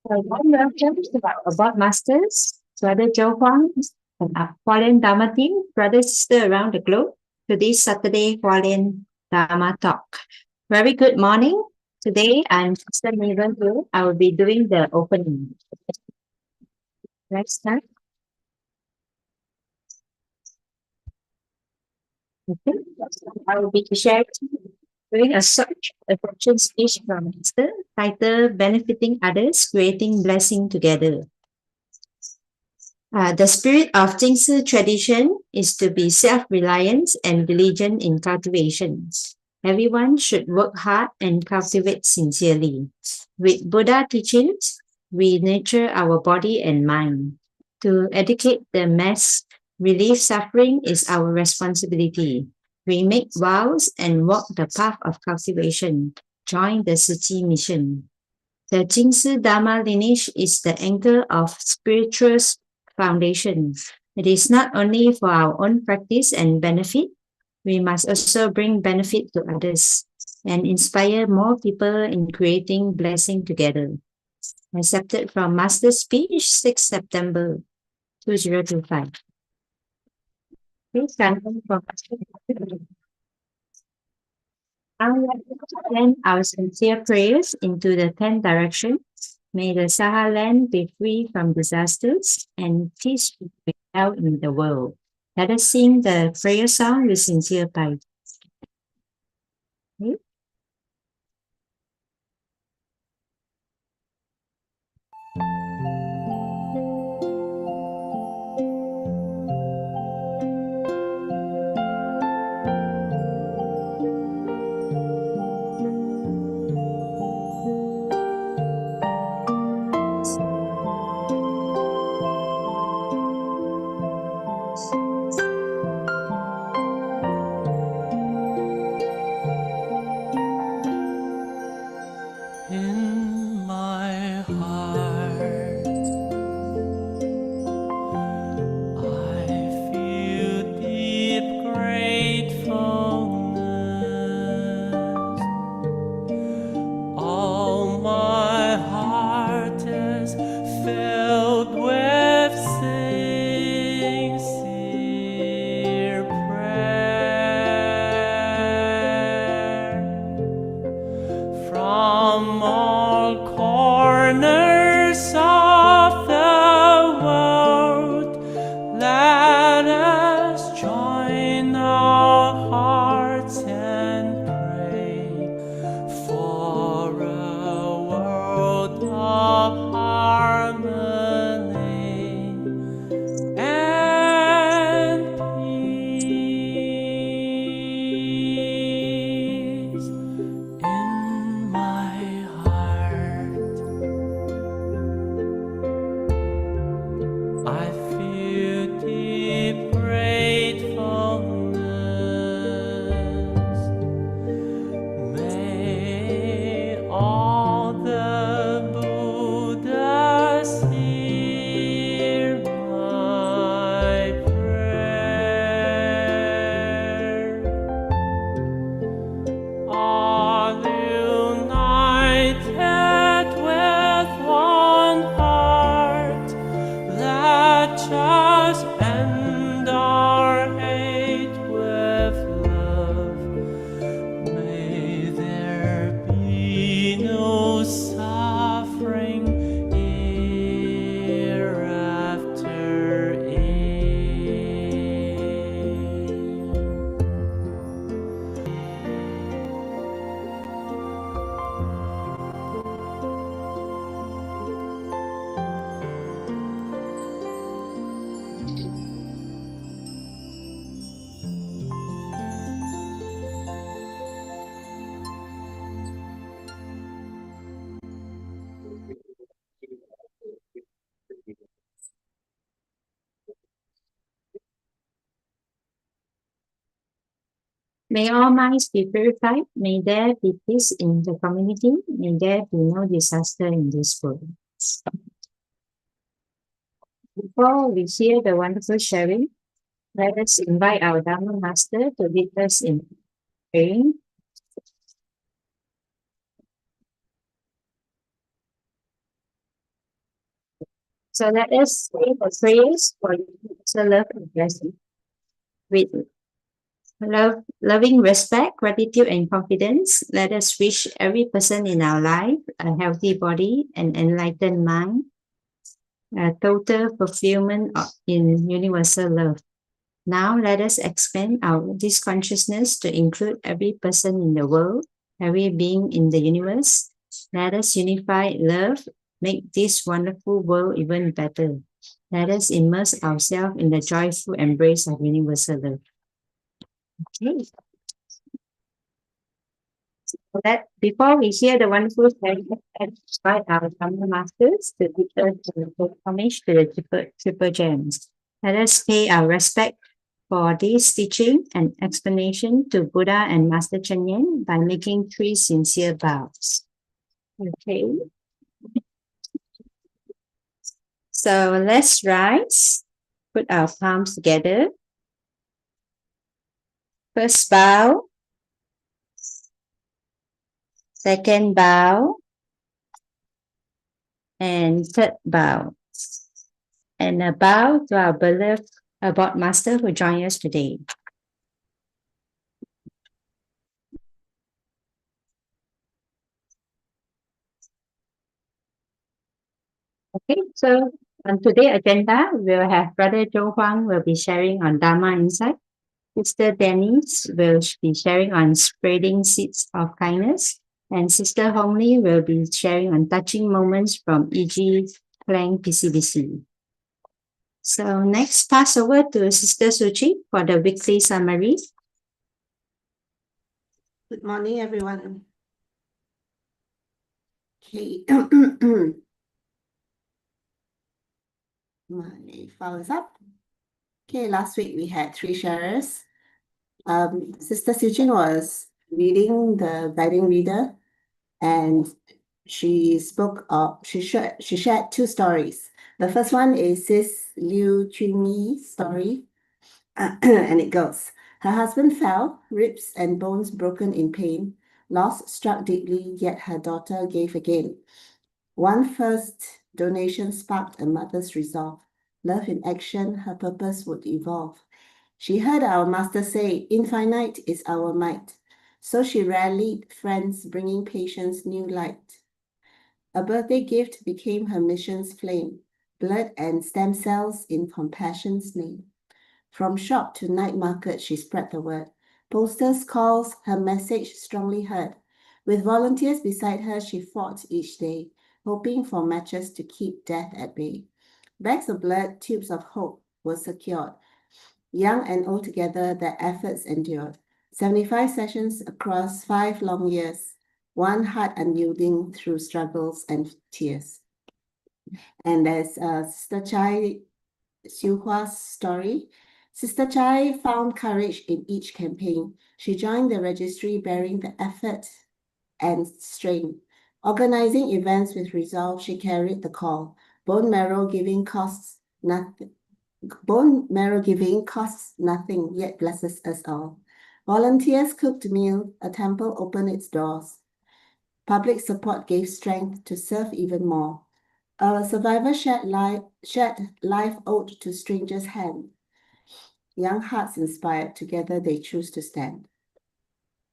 Warm welcome to our Above Masters, Brother Joe Huang, and our Hualien Dharma team, brother sister around the globe, to this Saturday Hualien Dharma talk. Very good morning. Today I'm Sister Neven here. I will be doing the opening. Let's start. Okay. I will be sharing doing a short reflection speech from Master, titled Benefiting Others, Creating Blessing Together. The spirit of Jing tradition is to be self-reliant and diligent in cultivation. Everyone should work hard and cultivate sincerely. With Buddha teachings, we nurture our body and mind. To educate the mass, relieve suffering is our responsibility. We make vows and walk the path of cultivation. Join the Tzu mission. The Jing Dharma lineage is the anchor of spiritual foundation. It is not only for our own practice and benefit, we must also bring benefit to others and inspire more people in creating blessing together. Accepted from Master Speech, 6 September 2025. Please continue from I would like to send our sincere prayers into the 10 directions. May the Saha land be free from disasters and peace prevail in the world. Let us sing the prayer song with sincere pride. Okay. May all minds be purified. May there be peace in the community. May there be no disaster in this world. Before we hear the wonderful sharing, let us invite our Dharma Master to lead us in praying. So let us say the prayers for universal love and blessing. With loving respect, gratitude, and confidence, let us wish every person in our life a healthy body, an enlightened mind, a total fulfillment in universal love. Now let us expand this consciousness to include every person in the world, every being in the universe. Let us unify love, make this wonderful world even better. Let us immerse ourselves in the joyful embrace of universal love. Okay. So that before we hear the wonderful sharing, let's invite our Dharma masters to give us the homage to the triple gems. Let us pay our respect for this teaching and explanation to Buddha and Master Cheng Yen by making 3 sincere bows. Okay. So let's rise, put our palms together. First bow, second bow, and third bow. And a bow to our beloved Abode Master who joined us today. Okay, so on today's agenda, we'll have Brother Huang will be sharing on Dharma Insight. Sister Denise will be sharing on spreading seeds of kindness. And Sister Hong Li will be sharing on touching moments from E.G. Klang PCBC. So next, pass over to Sister Suchi for the weekly summary. Good morning, everyone. Okay. My file is up. Okay, last week we had 3 sharers. Sister Ching was reading the guiding reader, and she shared 2 stories. The first one is Sis Liu Chunyi's story, and it goes: her husband fell, ribs and bones broken in pain. Loss struck deeply, yet her daughter gave again. One first donation sparked a mother's resolve. Love in action, her purpose would evolve. She heard our master say, infinite is our might. So she rallied friends, bringing patience new light. A birthday gift became her mission's flame, blood and stem cells in compassion's name. From shop to night market, she spread the word. Posters, calls, her message strongly heard. With volunteers beside her, she fought each day, hoping for matches to keep death at bay. Bags of blood, tubes of hope were secured. Young and old together, their efforts endured. 75 sessions across 5 long years, one heart unyielding through struggles and tears. And there's Sister Chai Siu Hua's story. Sister Chai found courage in each campaign. She joined the registry bearing the effort and strain. Organizing events with resolve, she carried the call. Bone marrow giving costs nothing, yet blesses us all. Volunteers cooked meal, a temple opened its doors. Public support gave strength to serve even more. A survivor shared life ode to strangers' hand. Young hearts inspired, together they choose to stand.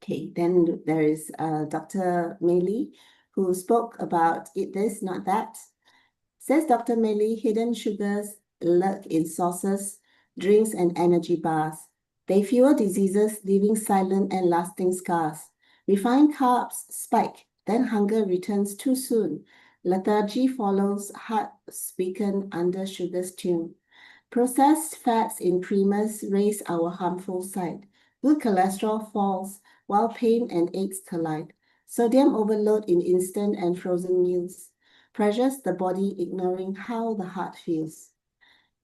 Okay, then there is Dr. Meili, who spoke about eat this, not that. Says Dr. Meili, hidden sugars lurk in sauces, drinks, and energy bars. They fuel diseases, leaving silent and lasting scars. Refined carbs spike, then hunger returns too soon. Lethargy follows, hearts weaken under sugar's tune. Processed fats in creamers raise our harmful side. Good cholesterol falls, while pain and aches collide. Sodium overload in instant and frozen meals pressures the body, ignoring how the heart feels.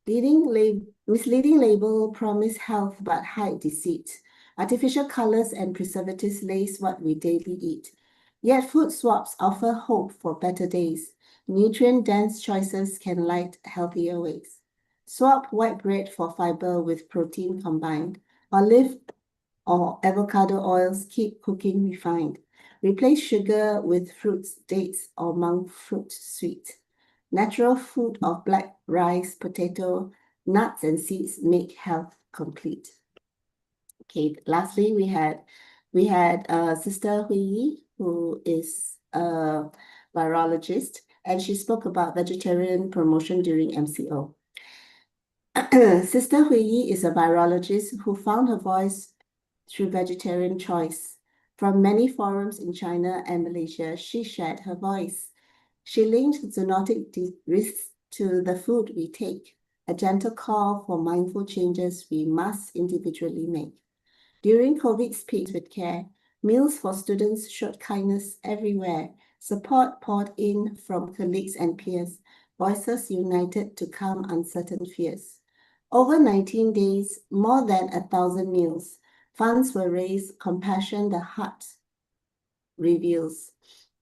Misleading label promise health but hide deceit. Artificial colors and preservatives lace what we daily eat. Yet food swaps offer hope for better days. Nutrient-dense choices can light healthier ways. Swap white bread for fiber with protein combined. Olive or avocado oils keep cooking refined. Replace sugar with fruits, dates, or monk fruit sweet. Natural food of black rice, potato, nuts, and seeds make health complete. Okay, lastly, we had Sister Hui, who is a virologist, and she spoke about vegetarian promotion during MCO. Sister Hui is a virologist who found her voice through vegetarian choice. From many forums in China and Malaysia, she shared her voice. She linked zoonotic risks to the food we take, a gentle call for mindful changes we must individually make. During COVID's peak with care, meals for students showed kindness everywhere. Support poured in from colleagues and peers, voices united to calm uncertain fears. Over 19 days, more than 1,000 meals. Funds were raised, compassion the heart reveals.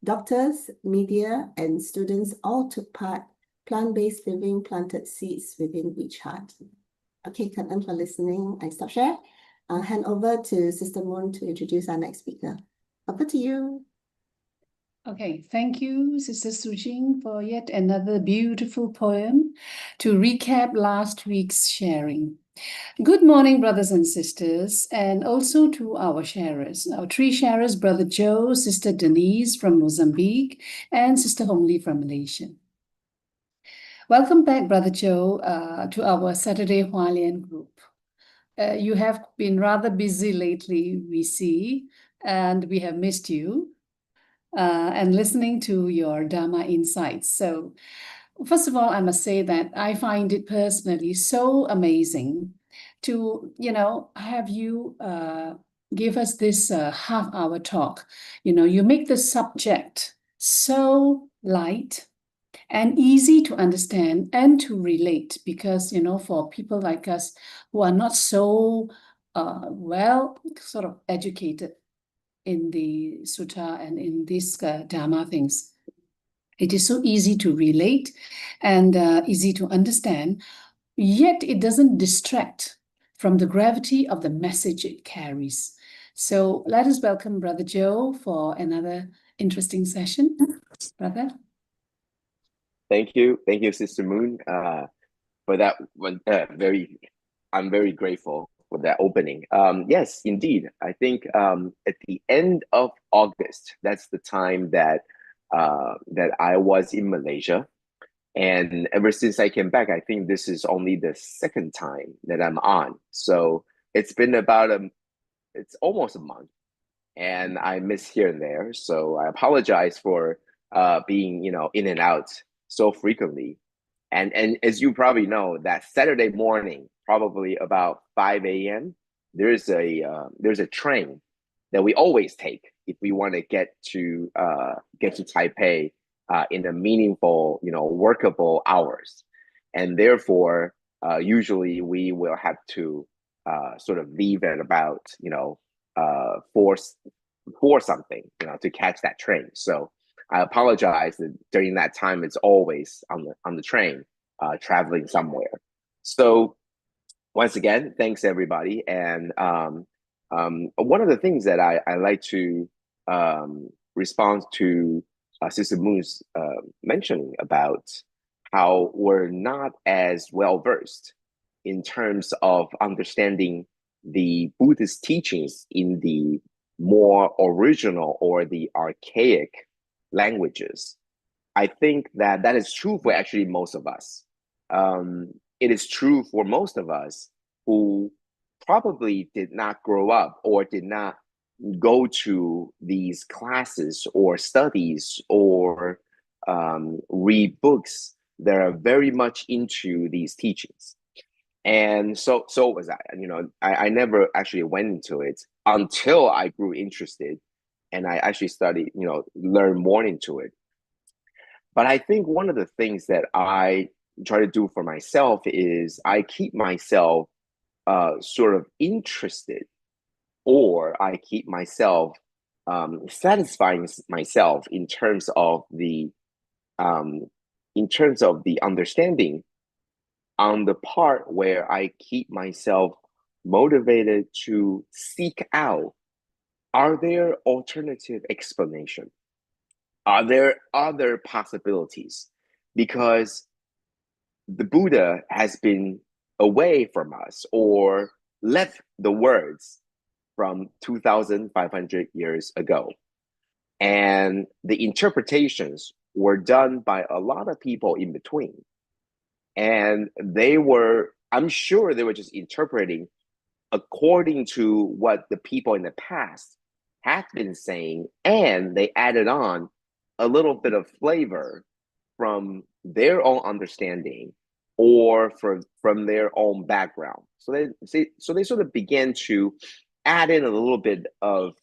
Doctors, media, and students all took part. Plant-based living planted seeds within each heart. Okay, Kang for listening. I stop share. I'll hand over to Sister Moon to introduce our next speaker. Over to you. Okay, thank you, Sister Sujing, for yet another beautiful poem to recap last week's sharing. Good morning, brothers and sisters, and also to our sharers. Our three sharers, Brother Joe, Sister Denise from Mozambique, and Sister Hongli from Malaysia. Welcome back, Brother Joe, to our Saturday Hualien group. You have been rather busy lately, we see, and we have missed you. And listening to your Dharma insights. So, first of all, I must say that I find it personally so amazing to, have you give us this half-hour talk. You make the subject so light and easy to understand and to relate because, for people like us who are not so well sort of educated in the sutta and in these Dharma things. It is so easy to relate and easy to understand, yet it doesn't distract from the gravity of the message it carries. So let us welcome Brother Joe for another interesting session. Brother? Thank you, Sister Moon, for that one. I'm very grateful for that opening. Yes, indeed. I think at the end of August, that's the time that I was in Malaysia, and ever since I came back, I think this is only the second time that I'm on. So it's been it's almost a month, and I miss here and there. So I apologize for being in and out so frequently. And as you probably know, that Saturday morning, probably about 5 a.m., there's a train that we always take if we want to get to Taipei in a meaningful, workable hours. And therefore, usually we will have to sort of leave at about, four something, to catch that train. So I apologize that during that time it's always on the train, traveling somewhere. So once again, thanks everybody. And one of the things that I like to respond to Sister Moon's mentioning about how we're not as well versed in terms of understanding the Buddhist teachings in the more original or the archaic languages. I think that is true for actually most of us. It is true for most of us who probably did not grow up or did not go to these classes or studies or read books that are very much into these teachings. And so was I. I never actually went into it until I grew interested and I actually studied, learned more into it. But I think one of the things that I try to do for myself is I keep myself sort of interested or I keep myself satisfying myself in terms of the understanding on the part where I keep myself motivated to seek out, are there alternative explanations? Are there other possibilities? Because the Buddha has been away from us or left the words from 2,500 years ago. And the interpretations were done by a lot of people in between. And I'm sure they were just interpreting according to what the people in the past had been saying, and they added on a little bit of flavor from their own understanding or from their own background. So they sort of began to add in a little bit of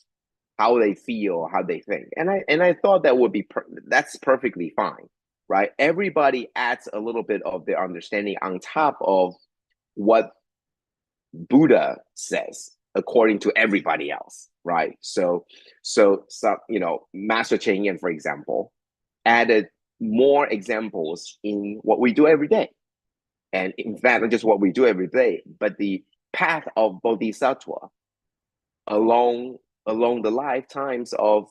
how they feel, how they think, and I thought that would be that's perfectly fine, right? Everybody adds a little bit of their understanding on top of what Buddha says, according to everybody else, right? So some, Master Ching, for example, added more examples in what we do every day. And in fact, not just what we do every day, but the path of Bodhisattva along the lifetimes of,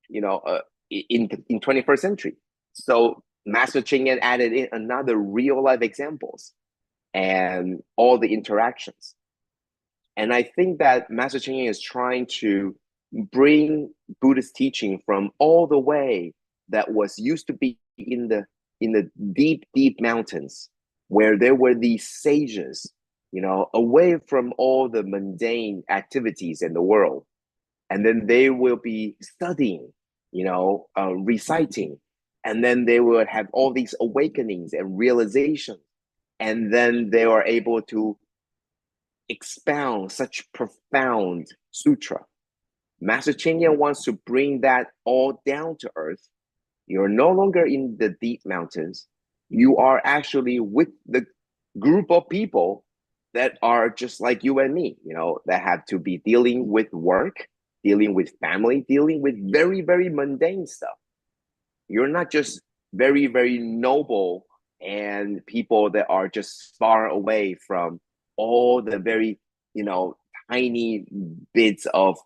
in 21st century. So Master Ching added in another real life examples and all the interactions. And I think that Master Ching is trying to bring Buddhist teaching from all the way that was used to be in the deep mountains, where there were these sages, away from all the mundane activities in the world. And then they will be studying, reciting, and then they will have all these awakenings and realizations. And then they are able to expound such profound sutra. Master Ching wants to bring that all down to earth. You're no longer in the deep mountains. You are actually with the group of people that are just like you and me, that have to be dealing with work, dealing with family, dealing with very, very mundane stuff. You're not just very, very noble and people that are just far away from all the very, tiny bits of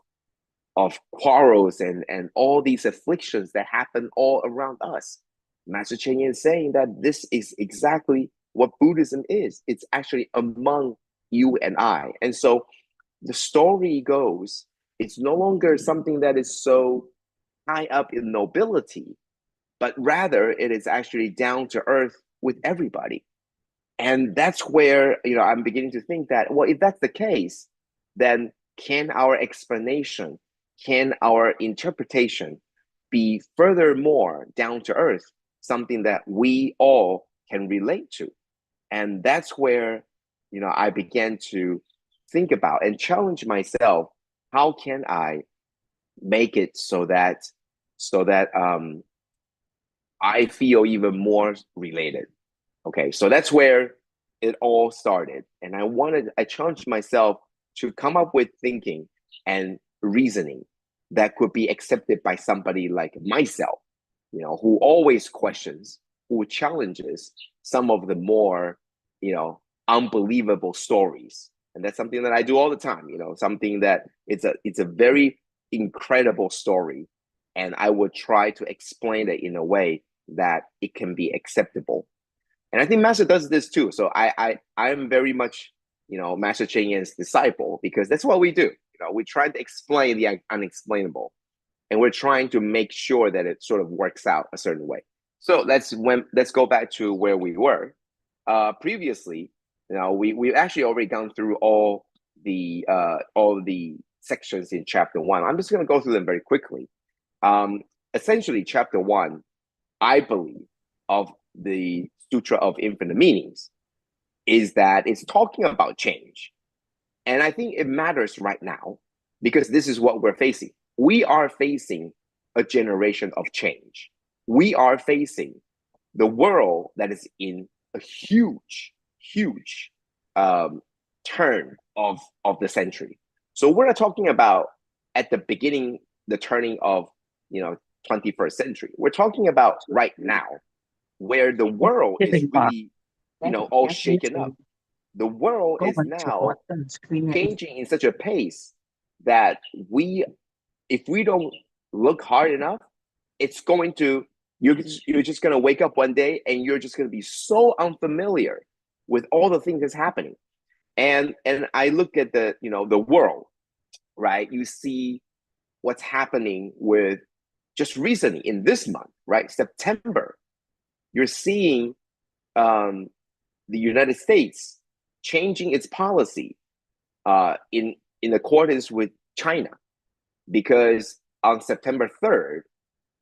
quarrels and all these afflictions that happen all around us. Master Ching is saying that this is exactly what Buddhism is. It's actually among you and I. And so the story goes, it's no longer something that is so high up in nobility, but rather it is actually down to earth with everybody. And that's where, I'm beginning to think that, well, if that's the case, then can our explanation, can our interpretation be furthermore down to earth, something that we all can relate to? And that's where, I began to think about and challenge myself, how can I make it so that I feel even more related? Okay, so that's where it all started. And I challenged myself to come up with thinking and reasoning that could be accepted by somebody like myself, who always questions, who challenges some of the more, unbelievable stories. And that's something that I do all the time, something that it's a very incredible story. And I would try to explain it in a way that it can be acceptable. And I think Master does this too. So I'm very much, Master Ching disciple, because that's what we do. We try to explain the unexplainable, and we're trying to make sure that it sort of works out a certain way. So let's go back to where we were. Previously, we've actually already gone through all the sections in chapter 1. I'm just going to go through them very quickly. Essentially, chapter 1, I believe, of the Sutra of Infinite Meanings is that it's talking about change. And I think it matters right now because this is what we're facing. We are facing a generation of change. We are facing the world that is in a huge turn of the century. So we're not talking about at the beginning, the turning of 21st century. We're talking about right now, where the world is really all shaken up. The world is now changing in such a pace that if we don't look hard enough, it's going to you're just going to wake up one day and you're just going to be so unfamiliar with all the things that's happening. And I look at the world, right? You see what's happening with just recently in this month, right? September, you're seeing the United States changing its policy in accordance with China, because on September 3rd,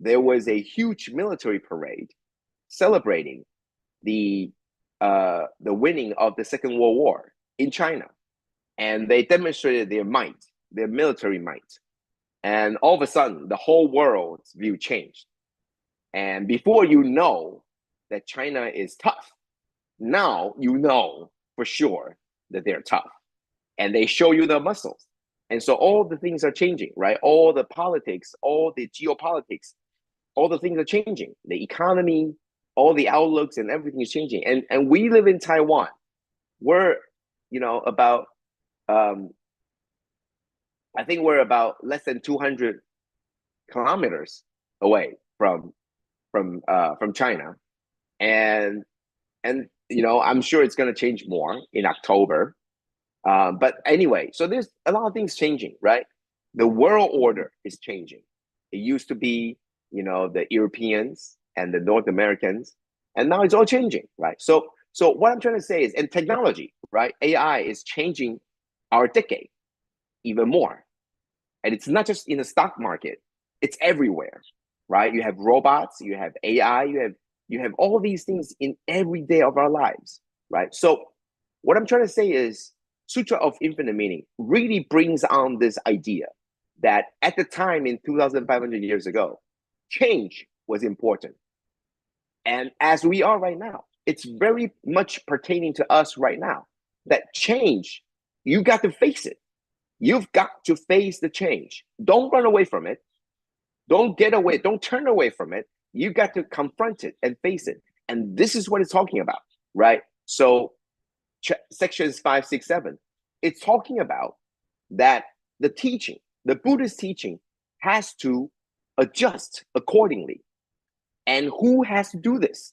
there was a huge military parade celebrating the winning of the Second World War in China, and they demonstrated their might, their military might, and all of a sudden, the whole world's view changed. And before you know that China is tough, now you know for sure that they're tough, and they show you the muscles. And so all the things are changing, right? All the politics, all the geopolitics, all the things are changing. The economy, all the outlooks and everything is changing. And we live in Taiwan. We're, about, I think we're about less than 200 kilometers away from China. And I'm sure it's going to change more in October. But anyway, so there's a lot of things changing, right? The world order is changing. It used to be, the Europeans and the North Americans, and now it's all changing, right? So what I'm trying to say is, and technology, right? AI is changing our decade even more. And it's not just in the stock market, it's everywhere, right? You have robots, you have AI, you have all these things in every day of our lives, right? So what I'm trying to say is, Sutra of Infinite Meaning really brings on this idea that at the time in 2,500 years ago, change was important. And as we are right now, it's very much pertaining to us right now, that change, you got to face it. You've got to face the change. Don't run away from it. Don't get away. Don't turn away from it. You got to confront it and face it. And this is what it's talking about, right? So sections 5, 6, 7, it's talking about that the teaching, the Buddhist teaching, has to adjust accordingly. And who has to do this?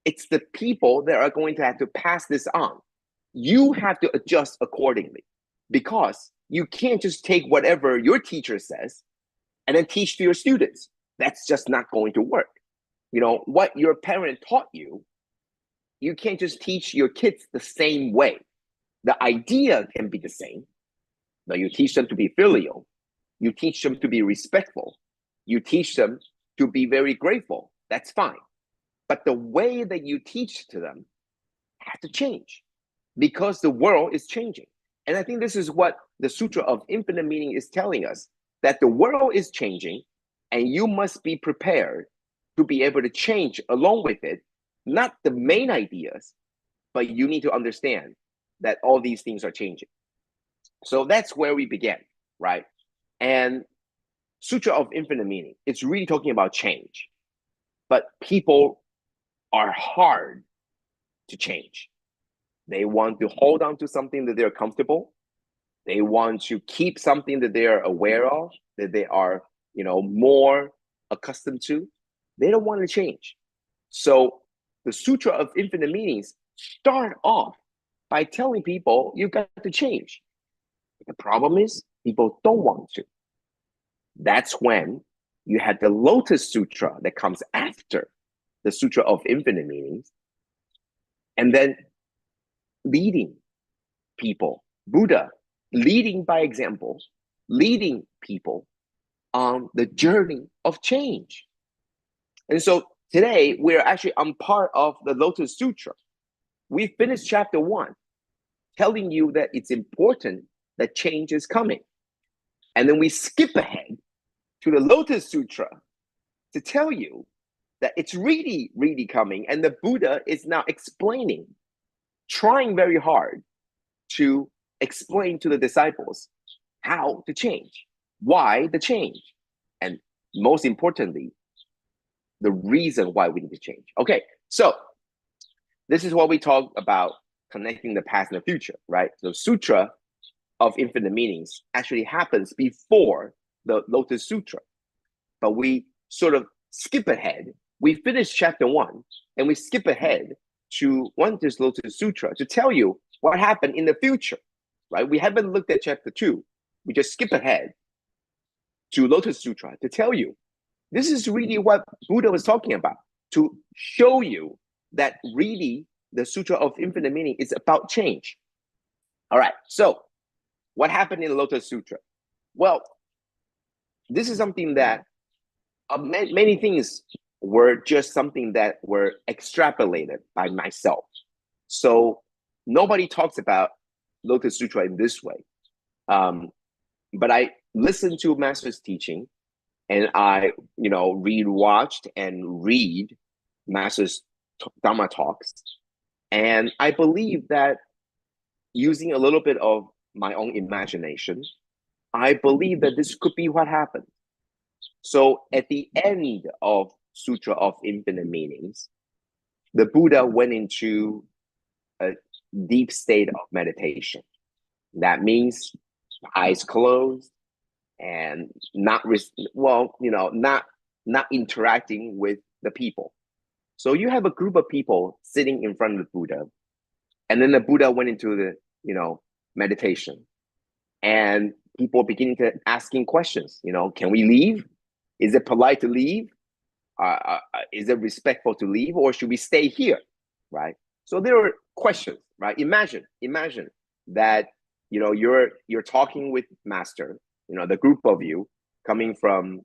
It's the people that are going to have to pass this on. You have to adjust accordingly, because you can't just take whatever your teacher says and then teach to your students. That's just not going to work. What your parent taught you, you can't just teach your kids the same way. The idea can be the same, but you teach them to be filial. You teach them to be respectful. You teach them to be very grateful. That's fine. But the way that you teach to them has to change, because the world is changing. And I think this is what the Sutra of Infinite Meaning is telling us, that the world is changing and you must be prepared to be able to change along with it. Not the main ideas, but you need to understand that all these things are changing. So that's where we began, right? And Sutra of Infinite Meaning, it's really talking about change. But people are hard to change. They want to hold on to something that they're comfortable. They want to keep something that they are aware of, that they are, more accustomed to. They don't want to change. So the Sutra of Infinite Meanings start off by telling people you got to change. The problem is people don't want to. That's when you had the Lotus Sutra that comes after the Sutra of Infinite Meanings, and then leading people, Buddha leading by example, leading people on the journey of change. And so today we're actually on part of the Lotus Sutra. We finished chapter 1, telling you that it's important that change is coming. And then we skip ahead to the Lotus Sutra to tell you that it's really, really coming. And the Buddha is now explaining, trying very hard to explain to the disciples how to change, why the change, and most importantly, the reason why we need to change. Okay, so this is what we talk about, connecting the past and the future, right? The Sutra of Infinite Meanings actually happens before the Lotus Sutra, but we sort of skip ahead. We finish chapter 1 and we skip ahead to this Lotus Sutra to tell you what happened in the future, right? We haven't looked at chapter 2. We just skip ahead to Lotus Sutra to tell you this is really what Buddha was talking about, to show you that really the Sutra of Infinite Meaning is about change. All right, so what happened in the Lotus Sutra? Well, this is something that many things were just something that were extrapolated by myself. So nobody talks about Lotus Sutra in this way. But I listened to Master's teaching, and I, watched and read Master's Dharma talks. And I believe that using a little bit of my own imagination, I believe that this could be what happened. So at the end of Sutra of Infinite Meanings, the Buddha went into a deep state of meditation. That means eyes closed and not interacting with the people. So you have a group of people sitting in front of the Buddha, and then the Buddha went into the meditation, and people beginning to asking questions. Can we leave? Is it polite to leave? Is it respectful to leave, or should we stay here? Right. So there are questions. Right. Imagine that you're talking with Master. The group of you coming from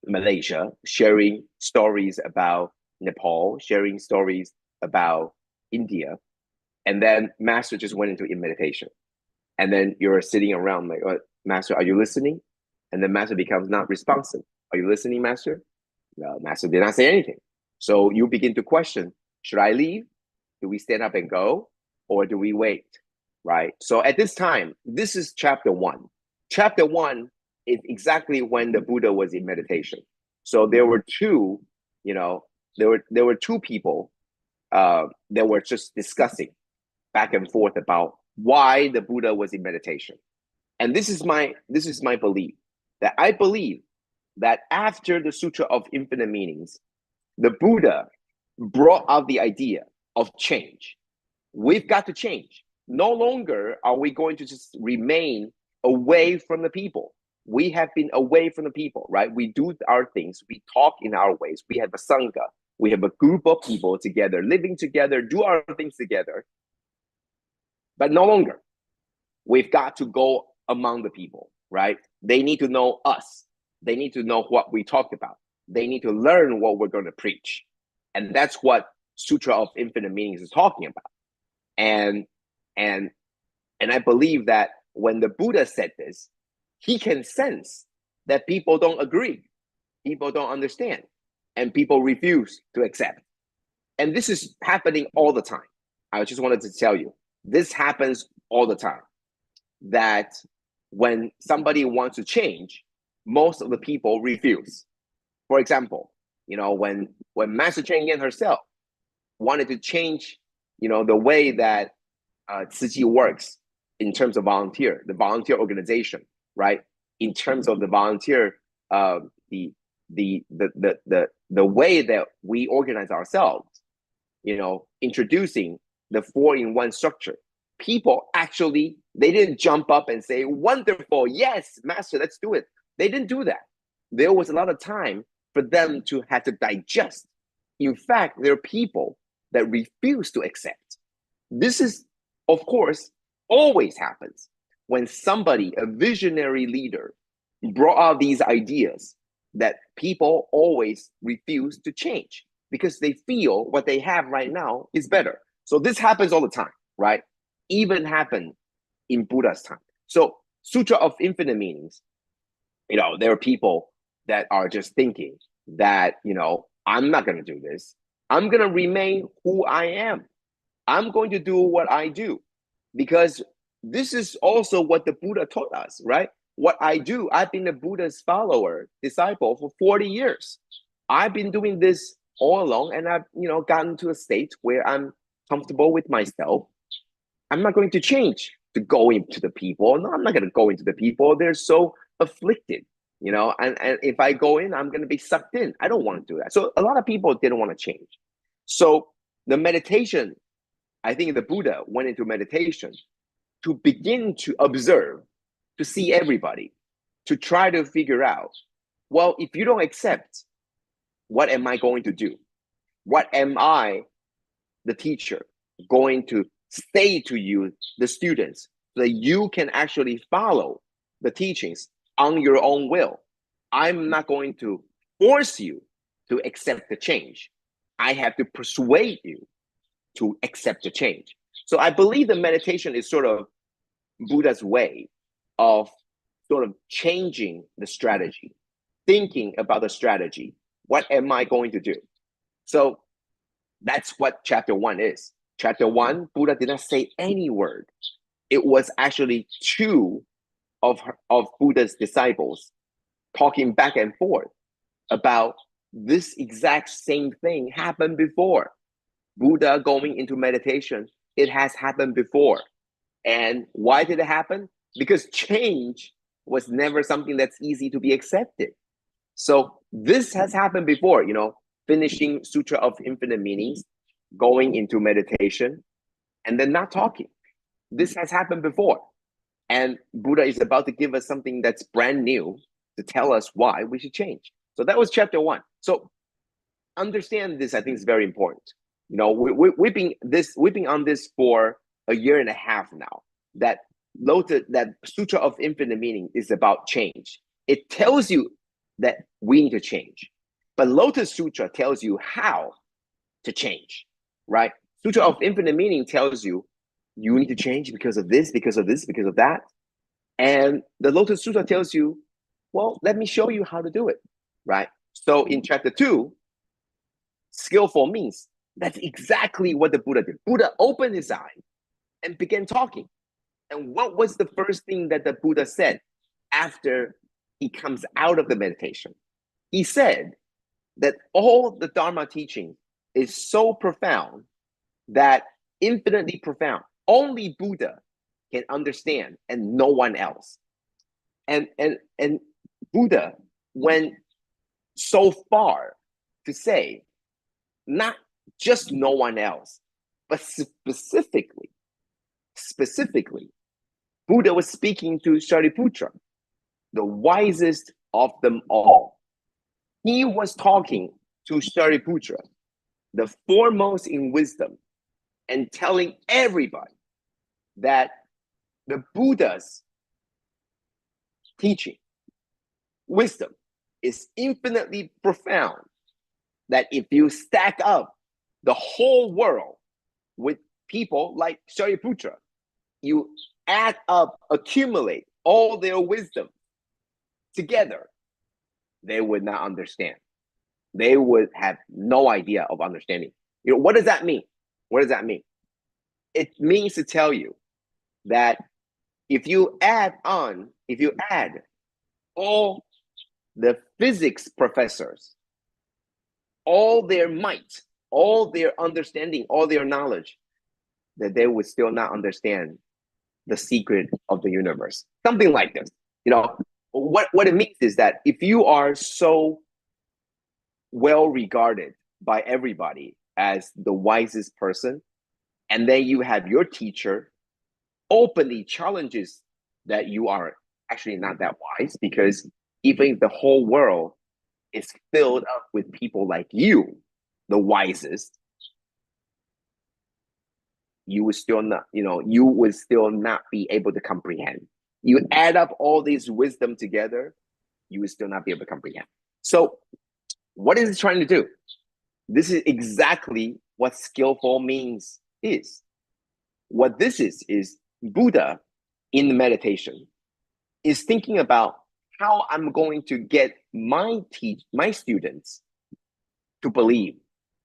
Malaysia, sharing stories about Nepal, sharing stories about India, and then Master just went into meditation, and then you're sitting around like, Master, are you listening? And then Master becomes not responsive. Are you listening, Master? No, Master did not say anything. So you begin to question, should I leave? Do we stand up and go? Or do we wait? Right? So at this time, this is chapter 1. Chapter 1 is exactly when the Buddha was in meditation. So there were two, there were two people that were just discussing back and forth about why the Buddha was in meditation. And this is my belief, that I believe that after the Sutra of Infinite Meanings, the Buddha brought out the idea of change. We've got to change. No longer are we going to just remain away from the people. We have been away from the people, right? We do our things. We talk in our ways. We have a sangha. We have a group of people together, living together, do our things together. But no longer. We've got to go among the people, right? They need to know us. They need to know what we talked about. They need to learn what we're going to preach. And that's what Sutra of Infinite Meanings is talking about. And I believe that when the Buddha said this, he can sense that people don't agree, people don't understand, and people refuse to accept. And this is happening all the time. I just wanted to tell you, this happens all the time. That when somebody wants to change, most of the people refuse. For example, when Master Ching herself wanted to change, the way that Tzu Chi works in terms of the volunteer organization, right? In terms of the volunteer, the way that we organize ourselves, introducing the 4-in-1 structure. People actually, they didn't jump up and say, wonderful, yes, Master, let's do it. They didn't do that. There was a lot of time for them to have to digest. In fact, there are people that refuse to accept. This is, of course, always happens when somebody, a visionary leader, brought out these ideas that people always refuse to change because they feel what they have right now is better. So this happens all the time, right? Even happened in Buddha's time. So Sutra of Infinite Meanings, there are people that are just thinking that, I'm not going to do this. I'm going to remain who I am. I'm going to do what I do because this is also what the Buddha taught us, right? What I do, I've been the Buddha's follower, disciple for 40 years. I've been doing this all along, and I've, gotten to a state where I'm comfortable with myself. I'm not going to change to go into the people. No, I'm not going to go into the people. They're so afflicted, and if I go in, I'm going to be sucked in. I don't want to do that. So a lot of people didn't want to change. So the meditation, I think the Buddha went into meditation to begin to observe, to see everybody, to try to figure out, well, if you don't accept, what am I going to do? What am I, the teacher, going to say to you, the students, so that you can actually follow the teachings on your own will? I'm not going to force you to accept the change. I have to persuade you to accept the change. So I believe the meditation is sort of Buddha's way of sort of changing the strategy, thinking about the strategy. What am I going to do? So that's what chapter 1 is. Chapter 1, Buddha did not say any word. It was actually two of Buddha's disciples talking back and forth about this exact same thing happened before. Buddha going into meditation, it has happened before. And why did it happen? Because change was never something that's easy to be accepted. So this has happened before, finishing Sutra of Infinite Meanings, going into meditation, and then not talking. This has happened before. And Buddha is about to give us something that's brand new to tell us why we should change. So that was chapter 1. So understand this, I think, is very important. We've been on this for a year and a half now. That Sutra of Infinite Meaning is about change. It tells you that we need to change, but Lotus Sutra tells you how to change, right? Sutra of Infinite Meaning tells you you need to change because of this, because of this, because of that. And the Lotus Sutra tells you, well, let me show you how to do it, right? So in chapter 2, skillful means that's exactly what the Buddha did. Buddha opened his eye and began talking. And what was the first thing that the Buddha said after he comes out of the meditation? He said that all the Dharma teaching is so profound, that infinitely profound. Only Buddha can understand and no one else. And Buddha went so far to say, not just no one else, but specifically, Buddha was speaking to Shariputra, the wisest of them all. He was talking to Shariputra, the foremost in wisdom, and telling everybody that the Buddha's teaching, wisdom, is infinitely profound, that if you stack up the whole world with people like Shariputra, you add up, accumulate all their wisdom together, they would not understand. They would have no idea of understanding. What does that mean? What does that mean? It means to tell you that if you add all the physics professors, all their might, all their understanding, all their knowledge, that they would still not understand the secret of the universe. Something like this. What it means is that if you are so well regarded by everybody as the wisest person, and then you have your teacher openly challenges that you are actually not that wise, because even if the whole world is filled up with people like you, the wisest, you would still not be able to comprehend. You add up all these wisdom together, you would still not be able to comprehend. So what is it trying to do? This is exactly what skillful means is. What this is Buddha in the meditation is thinking about how I'm going to get my students to believe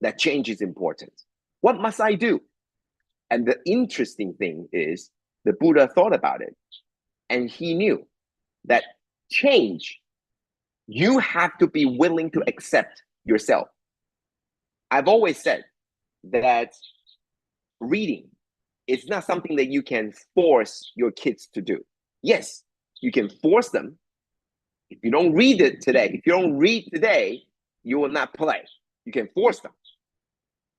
that change is important. What must I do? And the interesting thing is the Buddha thought about it, and he knew that change, you have to be willing to accept yourself. I've always said that reading is not something that you can force your kids to do. Yes, you can force them. If you don't read it today, you will not play. You can force them.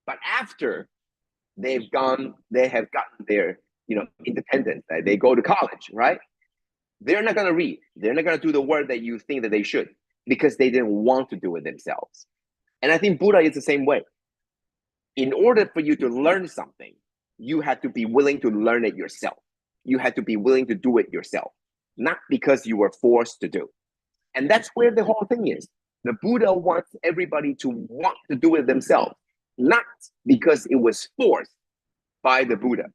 But after they have gotten their independence, they go to college, right? They're not going to read. They're not going to do the work that you think that they should, because they didn't want to do it themselves. And I think Buddha is the same way. In order for you to learn something, you have to be willing to learn it yourself. You have to be willing to do it yourself, not because you were forced to do. And that's where the whole thing is. The Buddha wants everybody to want to do it themselves, not because it was forced by the Buddha.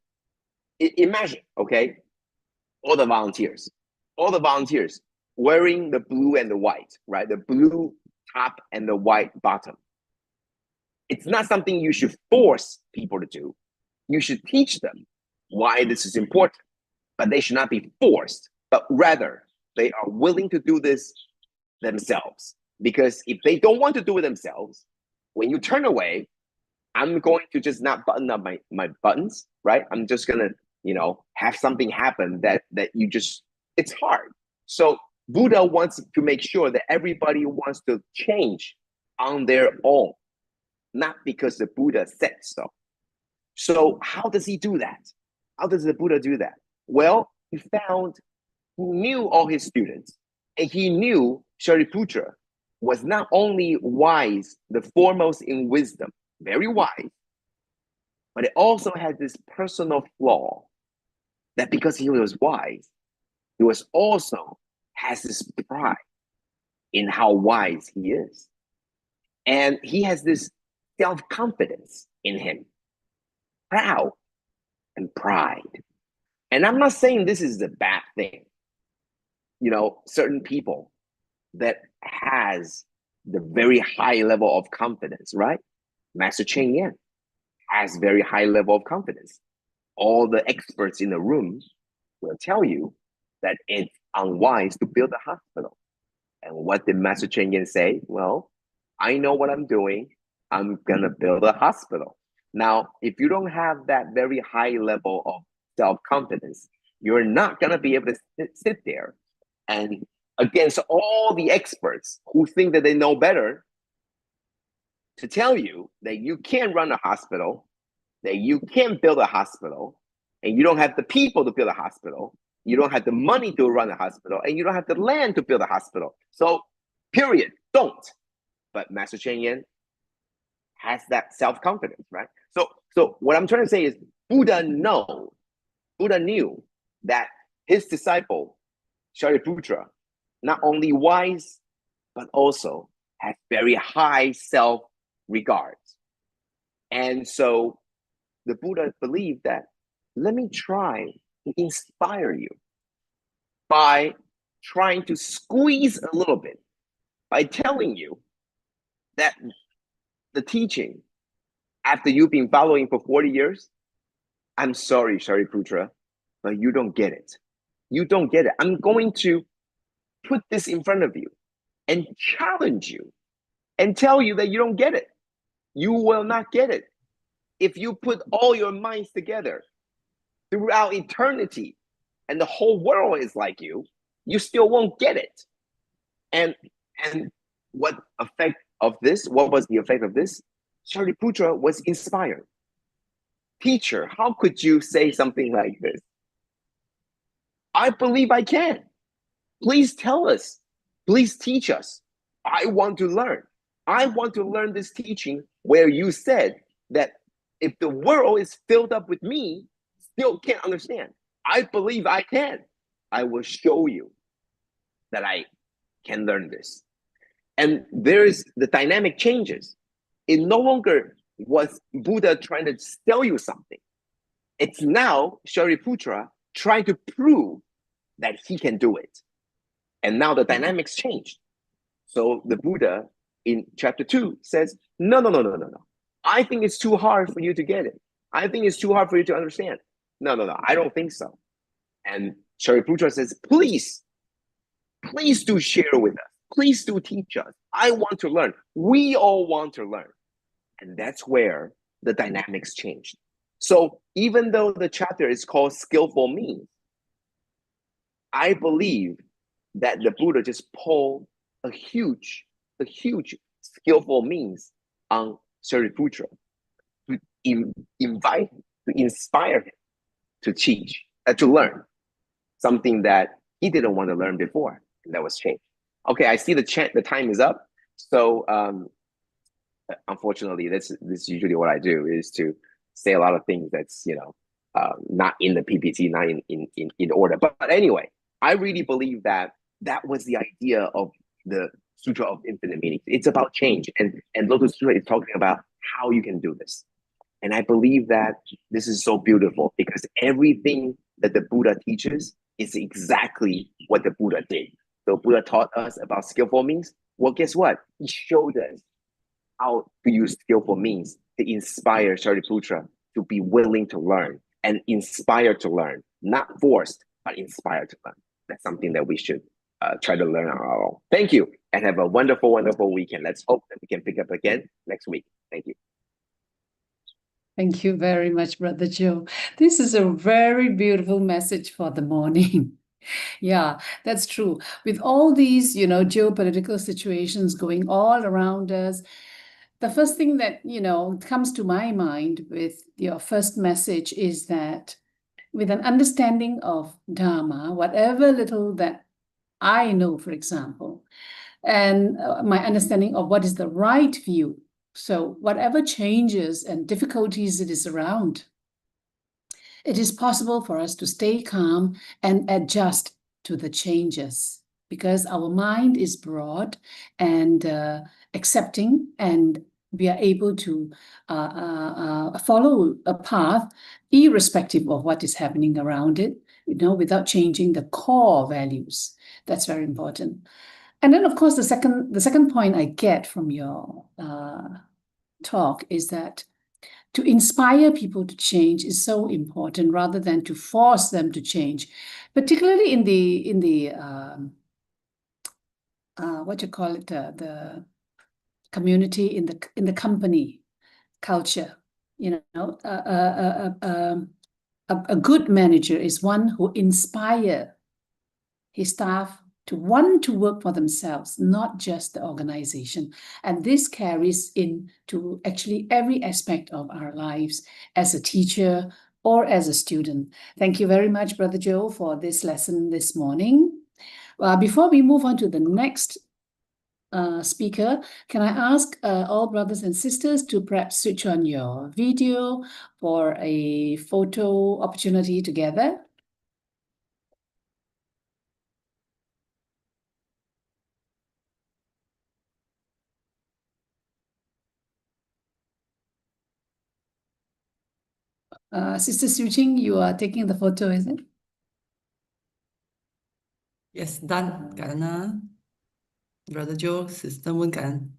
Imagine, okay, all the volunteers wearing the blue and the white, right? The blue top and the white bottom. It's not something you should force people to do. You should teach them why this is important, but they should not be forced, but rather they are willing to do this themselves. Because if they don't want to do it themselves, when you turn away, I'm going to just not button up my buttons, right? I'm just gonna, have something happen that you just, it's hard. So Buddha wants to make sure that everybody wants to change on their own, not because the Buddha said so. So how does he do that? How does the Buddha do that? Well, he knew all his students, and he knew Shariputra was not only wise, the foremost in wisdom, very wise, but it also had this personal flaw that because he was wise, he was also has this pride in how wise he is. And he has this self-confidence in him, proud and pride. And I'm not saying this is a bad thing. Certain people that has the very high level of confidence, right? Master Ching has very high level of confidence. All the experts in the room will tell you that it's unwise to build a hospital. And what did Master Ching say? Well, I know what I'm doing. I'm gonna build a hospital. Now, if you don't have that very high level of self-confidence, you're not gonna be able to sit there and against all the experts who think that they know better to tell you that you can't run a hospital, that you can't build a hospital, and you don't have the people to build a hospital, you don't have the money to run a hospital, and you don't have the land to build a hospital. So, period, don't. But Master Cheng Yen has that self-confidence, right? So what I'm trying to say is Buddha knew that his disciple, Shariputra, not only wise, but also had very high self-regard. And so the Buddha believed that, let me try to inspire you by trying to squeeze a little bit, by telling you that the teaching, after you've been following for 40 years, I'm sorry, Shariputra, but you don't get it. You don't get it. I'm going to put this in front of you and challenge you and tell you that you don't get it. You will not get it. If you put all your minds together throughout eternity and the whole world is like you still won't get it. And what was the effect of this? Shariputra was inspired. Teacher, how could you say something like this? I believe I can. Please tell us. Please teach us. I want to learn. I want to learn this teaching where you said that if the world is filled up with me, still can't understand. I believe I can. I will show you that I can learn this. And there's the dynamic changes. It no longer was Buddha trying to tell you something. It's now Shariputra trying to prove that he can do it. And now the dynamics changed. So the Buddha in chapter 2 says, no. I think it's too hard for you to get it. I think it's too hard for you to understand. No, I don't think so. And Shariputra says, please do share with us. Please do teach us. I want to learn. We all want to learn. And that's where the dynamics changed. So even though the chapter is called Skillful Means, I believe that the Buddha just pulled a huge skillful means on Shariputra to invite him, to inspire him to teach, to learn something that he didn't want to learn before, and that was change. Okay, I see the time is up. So unfortunately, this is usually what I do, is to say a lot of things that's not in the PPT, not in order. But anyway, I really believe that was the idea of the Sutra of Infinite Meanings. It's about change, and Lotus Sutra is talking about how you can do this. And I believe that this is so beautiful, because everything that the Buddha teaches is exactly what the Buddha did. So Buddha taught us about skillful means. Well, guess what? He showed us how to use skillful means to inspire Shariputra to be willing to learn and inspired to learn, not forced, but inspired to learn. That's something that we should try to learn on our own. Thank you, and have a wonderful, wonderful weekend. Let's hope that we can pick up again next week. Thank you. Thank you very much, Brother Joe. This is a very beautiful message for the morning. Yeah, that's true. With all these, geopolitical situations going all around us, the first thing that, comes to my mind with your first message is that with an understanding of Dharma, whatever little that I know, for example, and my understanding of what is the right view, so whatever changes and difficulties it is around, it is possible for us to stay calm and adjust to the changes, because our mind is broad and accepting, and we are able to follow a path irrespective of what is happening around it, without changing the core values. That's very important. And then, of course, the second point I get from your talk is that to inspire people to change is so important, rather than to force them to change, particularly in the the community, in the company culture. A good manager is one who inspires his staff to want to work for themselves, not just the organization. And this carries into actually every aspect of our lives as a teacher or as a student. Thank you very much, Brother Joe, for this lesson this morning. Before we move on to the next speaker, can I ask all brothers and sisters to perhaps switch on your video for a photo opportunity together? Sister Ching, you are taking the photo, is it? Yes, done. Cảm ơn Brother Joe, Sister Moon, cảm ơn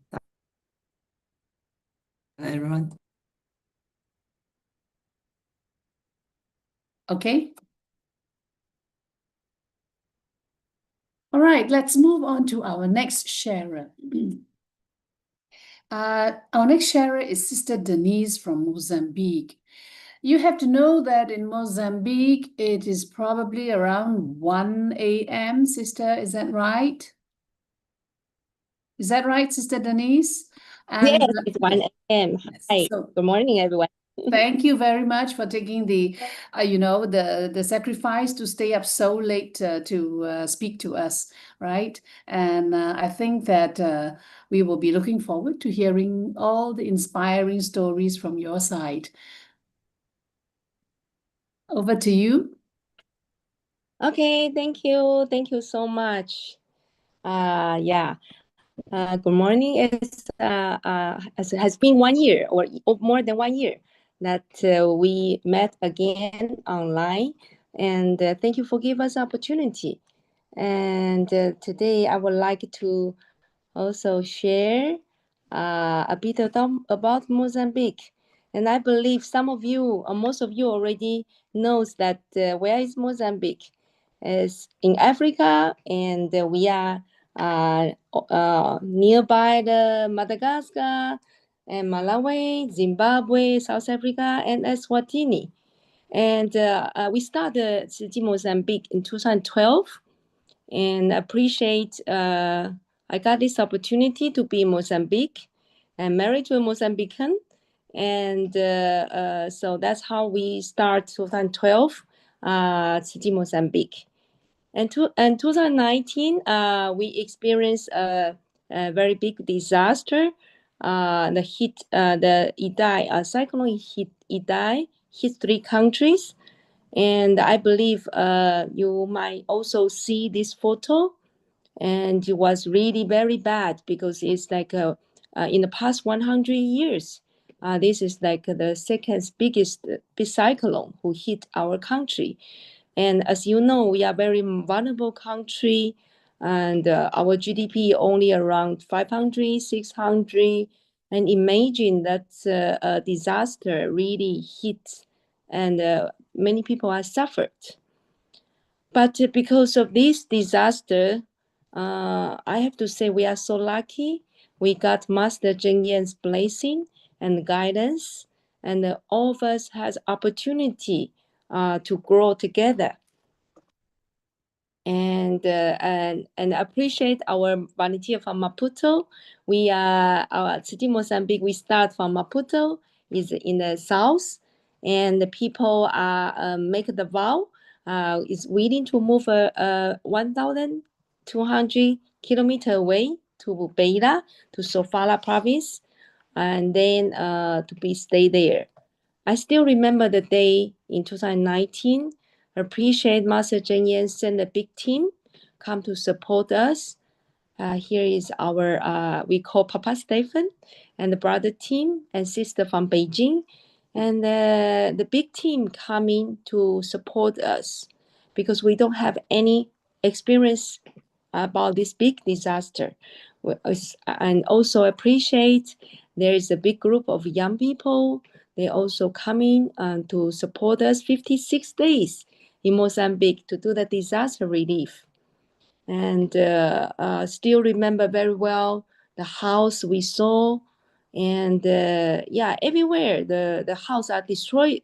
everyone. Okay. All right, let's move on to our next sharer. Our next sharer is Sister Denise from Mozambique. You have to know that in Mozambique, it is probably around 1 a.m., Sister. Is that right? Is that right, Sister Denise? And yes, it's 1 a.m. Hi, so, good morning, everyone. Thank you very much for taking the, the sacrifice to stay up so late to speak to us, right? And I think that we will be looking forward to hearing all the inspiring stories from your side. Over to you. Okay, thank you. Thank you so much. Good morning. It has been 1 year or more than 1 year that we met again online, and thank you for giving us opportunity. And today I would like to also share a bit about Mozambique. And I believe some of you, or most of you already knows that where is Mozambique? is in Africa, and we are nearby the Madagascar and Malawi, Zimbabwe, South Africa, and Eswatini. And we started City Mozambique in 2012, and appreciate I got this opportunity to be in Mozambique and married to a Mozambican. And so that's how we start 2012 City Mozambique. And 2019, we experienced a very big disaster. The Idai, cyclone hit Idai, hit 3 countries. And I believe you might also see this photo. And it was really very bad because it's like in the past 100 years, this is like the second biggest cyclone who hit our country. And as you know, we are very vulnerable country, and our GDP only around 500, 600. And imagine that a disaster really hit, and many people are suffered. But because of this disaster, I have to say we are so lucky. We got Master Ching Yan's blessing and guidance, and all of us has opportunity to grow together. And appreciate our volunteer from Maputo. We are our City Mozambique. We start from Maputo, is in the south, and the people are make the vow. Is willing to move 1,200 kilometers away to Beira, to Sofala province, and then to be stay there. I still remember the day in 2019. Appreciate Master Ching Yan sent a big team come to support us. Here is our, we call Papa Stephen, and the brother team and sister from Beijing. And the big team coming to support us because we don't have any experience about this big disaster. And also appreciate there is a big group of young people. They also coming to support us 56 days in Mozambique to do the disaster relief. And still remember very well the house we saw. And yeah, everywhere the house are destroyed.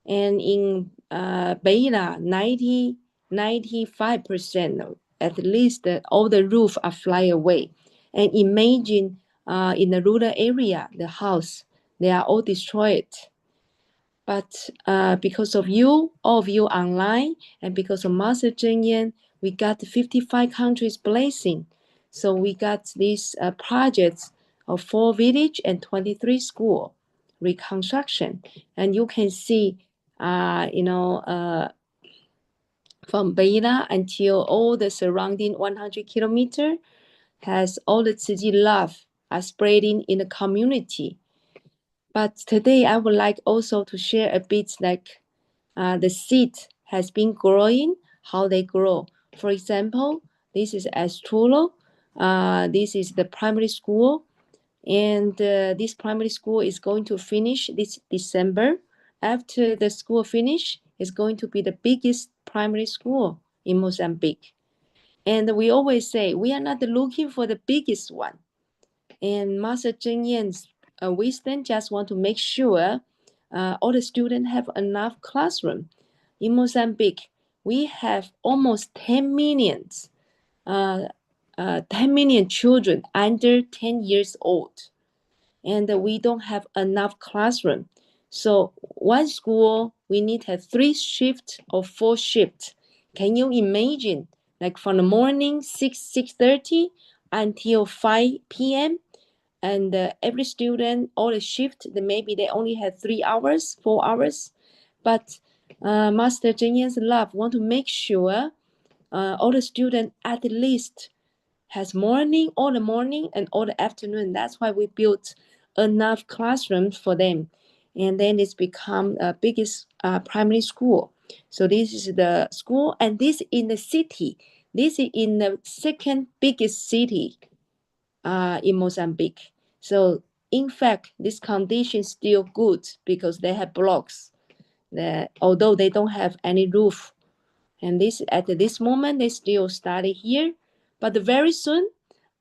And in Beira, 95% at least all the roof are fly away. And imagine in the rural area, the house, they are all destroyed. But because of you, all of you online, and because of Master Ching Yan, we got 55 countries blessing. So we got these projects of 4 village and 23 school reconstruction. And you can see, from Beira until all the surrounding 100 kilometer has all the Tzu Chi love are spreading in the community. But today I would like also to share a bit like the seed has been growing, how they grow. For example, this is Astrulo. This is the primary school. And this primary school is going to finish this December. After the school finish, it's going to be the biggest primary school in Mozambique. And we always say, we are not looking for the biggest one. And Master Ching Yan's wisdom just want to make sure all the students have enough classroom. In Mozambique, we have almost 10 million children under 10 years old. And we don't have enough classroom. So one school, we need to have 3 shifts or 4 shifts. Can you imagine? Like from the morning, 6:30 until 5 p.m. And every student, all the shift, maybe they only have 3 hours, 4 hours. But Master Ching Yan's love want to make sure all the students at least has morning, all the morning and all the afternoon. That's why we built enough classrooms for them. And then it's become a biggest primary school. So this is the school, and this in the city. This is in the second biggest city in Mozambique. So in fact, this condition is still good because they have blocks that although they don't have any roof. And at this moment, they still study here. But very soon,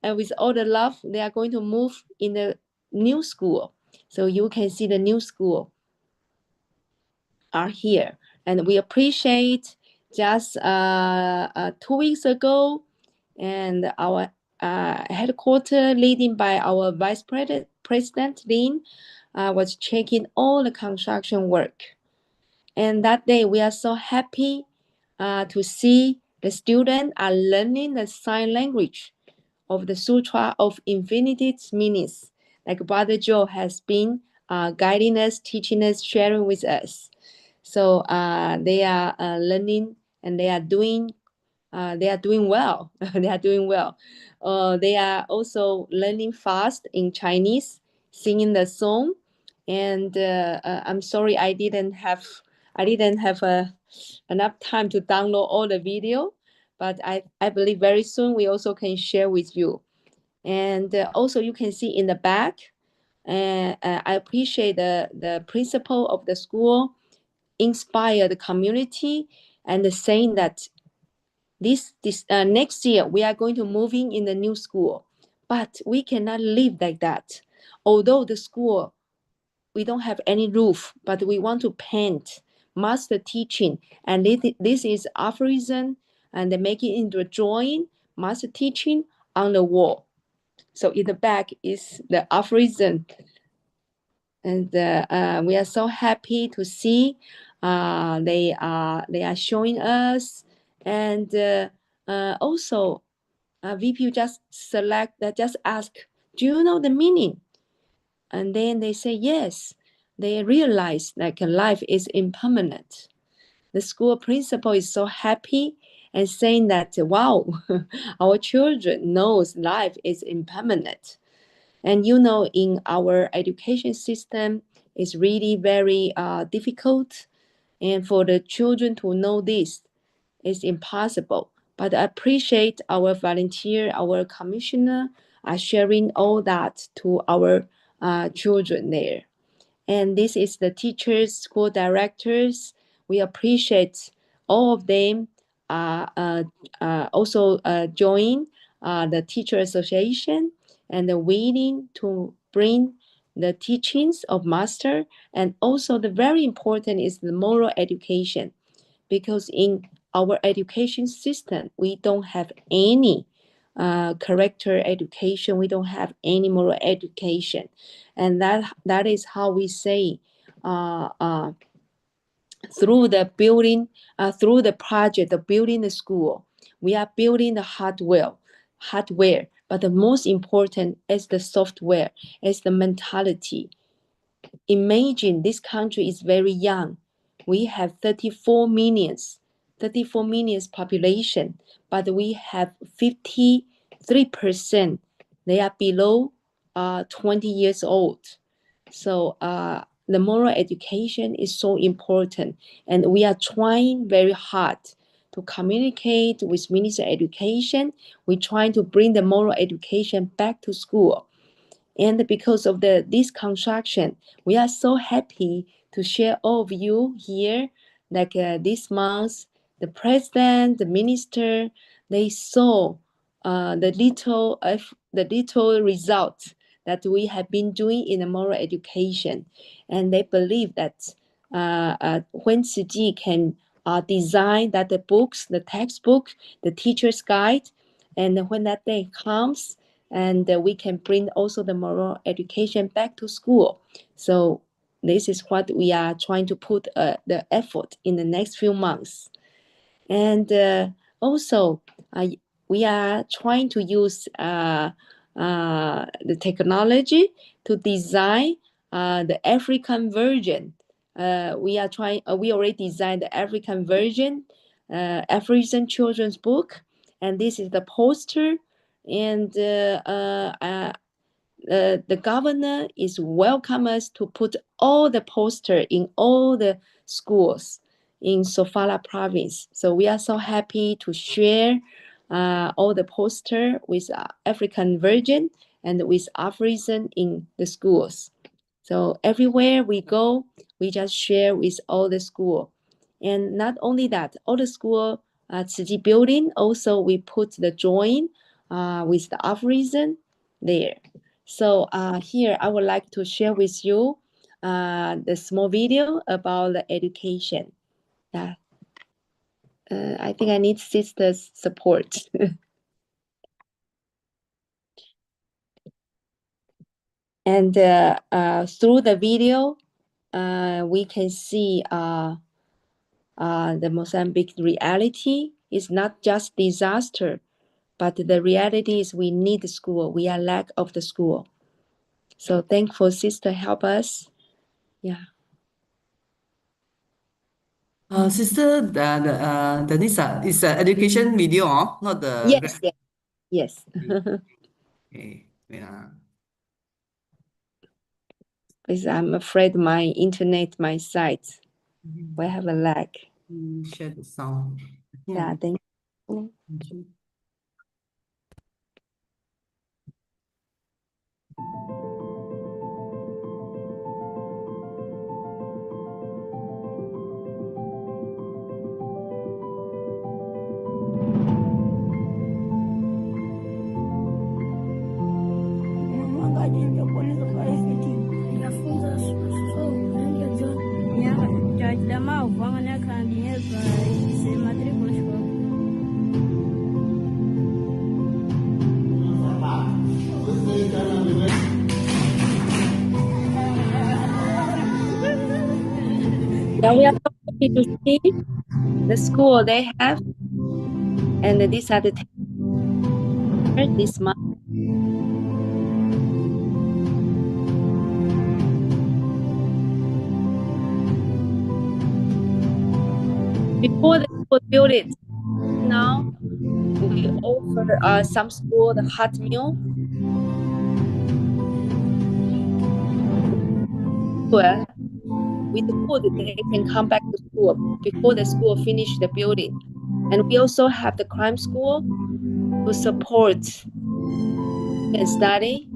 with all the love, they are going to move in the new school. So you can see the new school are here. And we appreciate just 2 weeks ago, and our headquarters leading by our Vice President Lin was checking all the construction work. And that day we are so happy to see the students are learning the sign language of the Sutra of Infinity's meanings, like Brother Joe has been guiding us, teaching us, sharing with us. So they are learning, and they are doing well. They are doing well. They are also learning fast in Chinese, singing the song. And I'm sorry I didn't have enough time to download all the video, but I believe very soon we also can share with you. And also you can see in the back, I appreciate the principal of the school inspire the community and saying that this next year we are going to moving in the new school, but we cannot live like that. Although the school, we don't have any roof, but we want to paint master teaching, and this is aphorism, and they make it into a drawing master teaching on the wall. So in the back is the aphorism. And we are so happy to see they are showing us. And also VP just ask, do you know the meaning? And then they say yes. They realize like life is impermanent. The school principal is so happy and saying that, wow, our children knows life is impermanent. And in our education system, it's really very difficult. And for the children to know this is impossible. But I appreciate our volunteer, our commissioner are sharing all that to our children there. And this is the teachers, school directors. We appreciate all of them also join the teacher association and willing to bring the teachings of master. And also the very important is the moral education, because in our education system, we don't have any character education. We don't have any moral education. And that is how we say through the building, through the project of building the school, we are building the hardware. But the most important is the software, is the mentality. Imagine this country is very young. We have 34 million population, but we have 53%. They are below 20 years old. So the moral education is so important, and we are trying very hard to communicate with Minister of Education. We're trying to bring the moral education back to school. And because of this construction, we are so happy to share all of you here. Like this month, the president, the minister, they saw the little results that we have been doing in the moral education, and they believe that when Tzu Chi can design that the books, the textbook, the teacher's guide, and when that day comes, and we can bring also the moral education back to school. So this is what we are trying to put the effort in the next few months. And also we are trying to use the technology to design the African version. We already designed the African version, African children's book, and this is the poster. And the governor is welcome us to put all the poster in all the schools in Sofala province. So we are so happy to share all the poster with African version and with African in the schools. So everywhere we go, we just share with all the school. And not only that, all the school Tzu Chi building. Also, we put the drawing with the aphorism there. So here I would like to share with you the small video about the education. Yeah. I think I need sisters' support. And through the video, we can see the Mozambique reality is not just disaster, but the reality is we need the school. We are lack of the school. So thankful sister help us. Yeah. Sister, Denise, it's an education video, not the. Yes, yes, yes. Okay, wait. Because I'm afraid my internet, my site, will have a lag. Share the sound. Yeah, thank you. Thank you. Yeah, we are so happy to see the school they have, and these are the this month. Before the school built it, now we offer some school the hot meal. With the food, they can come back to school before the school finish the building. And we also have the crime school to support and study.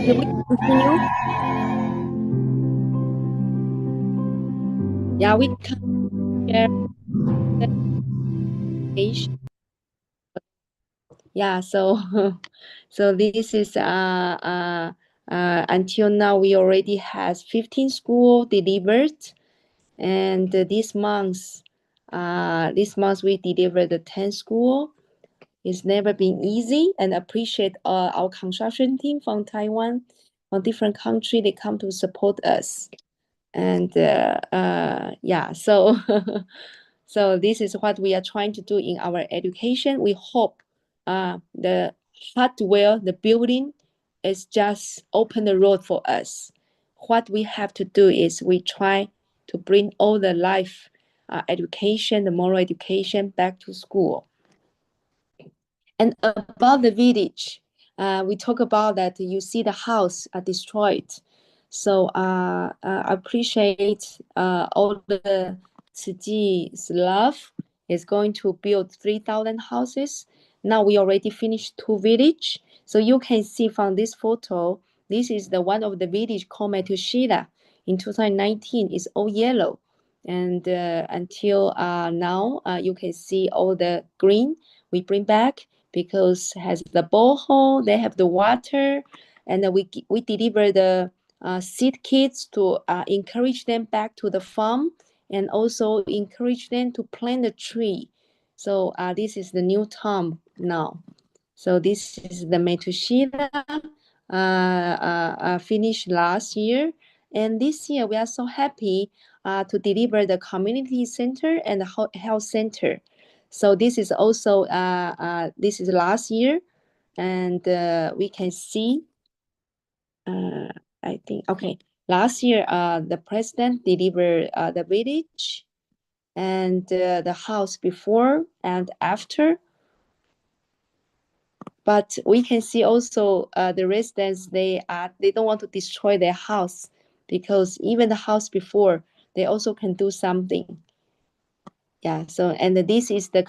Can we continue? Yeah, we can share the page. Yeah, so so this is until now we already has 15 school delivered, and this month we delivered the 10 school. It's never been easy, and appreciate our construction team from Taiwan, from different country. They come to support us, and yeah. So so this is what we are trying to do in our education. We hope the hardware, the building, is just open the road for us. What we have to do is we try to bring all the life education, the moral education back to school. And about the village, we talk about that you see the house are destroyed. So I appreciate all the Tzu Chi's love is going to build 3,000 houses. Now we already finished 2 village. So you can see from this photo, this is the one of the village called Metushila. In 2019, it's all yellow. And until now, you can see all the green we bring back, because has the borehole, they have the water, and we deliver the seed kits to encourage them back to the farm, and also encourage them to plant a tree. So this is the new term now. So this is the Metushila finished last year, and this year we are so happy to deliver the community center and the health center. So this is also this is last year, and we can see. I think okay. Last year, the president delivered the village, and the house before and after. But we can see also the residents, they don't want to destroy their house, because even the house before, they also can do something. Yeah, so, and this is the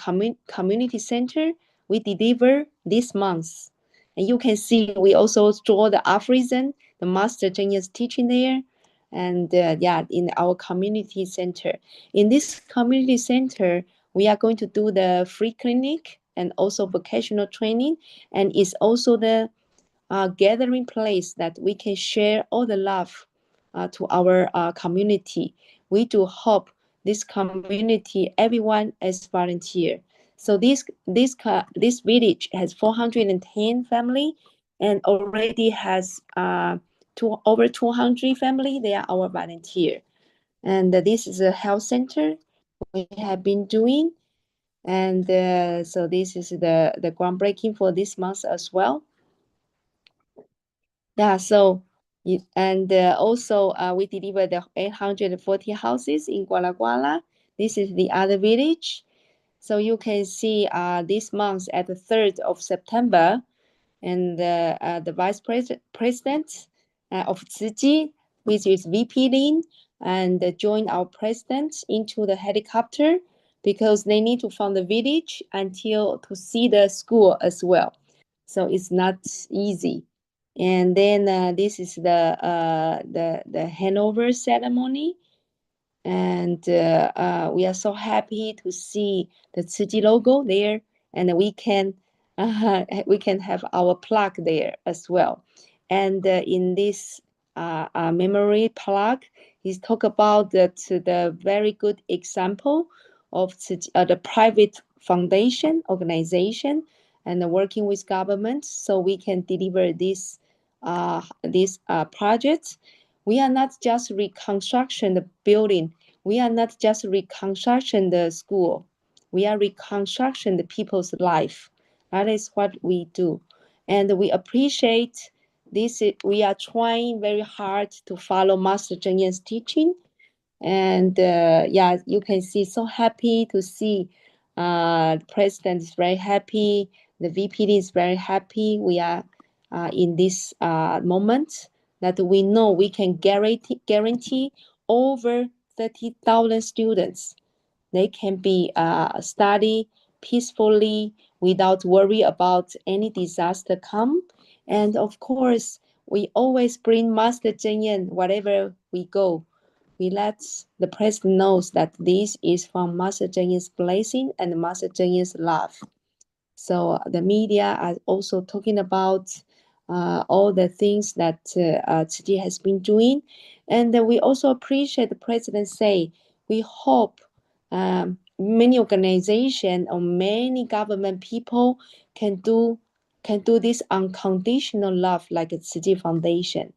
community center we deliver this month. And you can see we also draw the aphorism. the Master Ching's teaching there. And yeah, in our community center. In this community center, we are going to do the free clinic and also vocational training. And it's also the gathering place that we can share all the love to our community. We do hope this community, everyone is volunteer. So this village has 410 family and already has over 200 family. They are our volunteer. And this is a health center we have been doing. And so this is the groundbreaking for this month as well. Yeah, so and also we delivered the 840 houses in Guala Guala. This is the other village. So you can see this month at the 3rd of September, and the vice president of Tzu, which is VP Lin, and joined our president into the helicopter because they need to from the village until to see the school as well. So it's not easy. And then this is the handover ceremony. And we are so happy to see the Tzu logo there, and we can have our plaque there as well. And in this memory plaque, he's talk about the very good example of the private foundation organization and working with government, so we can deliver this project. We are not just reconstruction the building. We are not just reconstruction the school. We are reconstruction the people's life. That is what we do. And we appreciate this. We are trying very hard to follow Master Ching's teaching. And yeah, you can see, so happy to see the president is very happy. The VPD is very happy. We are in this moment that we know we can guarantee over 30,000 students. They can be study peacefully without worry about any disaster come. And of course, we always bring Master Ching wherever we go. We let the president knows that this is from Master Ching's blessing and Master Ching's love. So the media are also talking about all the things that Tzu has been doing. And we also appreciate the president say, we hope many organizations or many government people can do this unconditional love like a Tzu Foundation.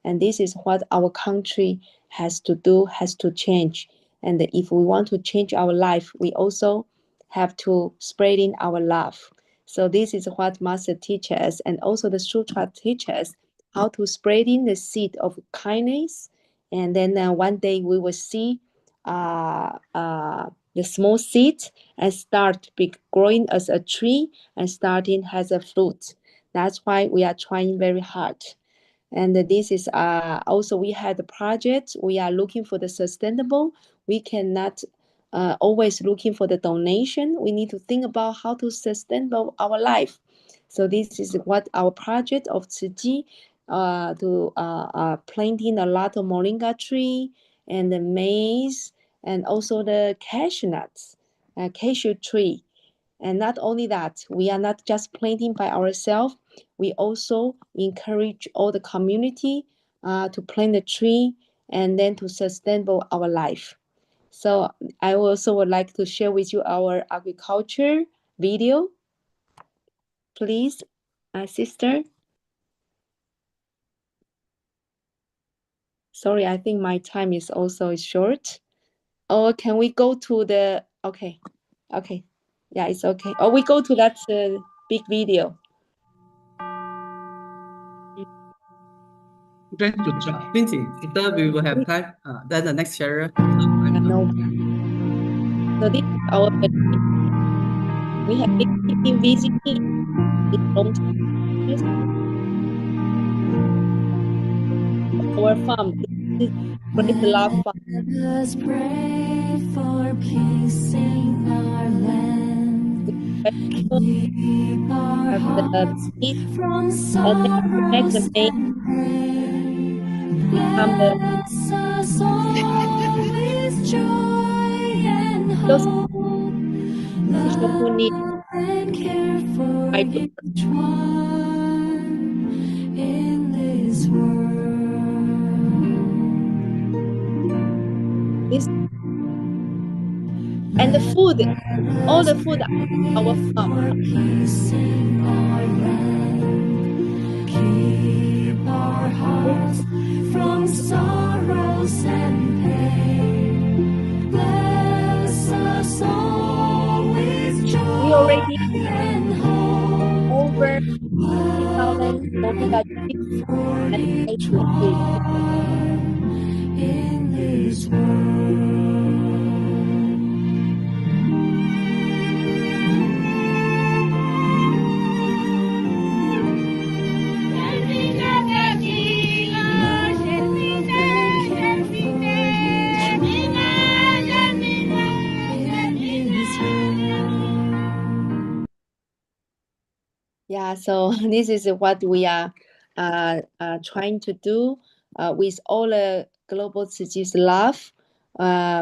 And this is what our country has to do, has to change. And if we want to change our life, we also have to spread in our love. So this is what Master teaches, and also the Sutra teaches how to spread in the seed of kindness. And then one day we will see the small seed and start growing as a tree and starting as a fruit. That's why we are trying very hard. And this is also, we had the project. We are looking for the sustainable. We cannot always looking for the donation. We need to think about how to sustain our life. So this is what our project of Tzu to planting a lot of moringa tree and the maize and also the cashew nuts, cashew tree. And not only that, we are not just planting by ourselves. We also encourage all the community to plant the tree and then to sustain our life. So I also would like to share with you our agriculture video. Please, sister. Sorry, I think my time is also short. Or can we go to the, okay. Yeah, it's okay. Or we go to that big video. Great, good job. Binti, later we will have time. Then the next sharer. No. So this is our, we have been visiting this long time. Our farm. This is great love farm. Let us pray for peace in our land. Keep our Have the hearts meat, from and then we make the sorrows maize. and pain. become the Bless us all with joy and those hope. people who need Love and care for Bible. each one in this world. This and the food, all the food our farm. For peace in our land, keep our hearts from sorrows and pain. Bless us all with joy We already and hope. over 3,000 Monica For and each 80 people. one in this world. Yeah, so this is what we are trying to do with all the global Tzuji's love.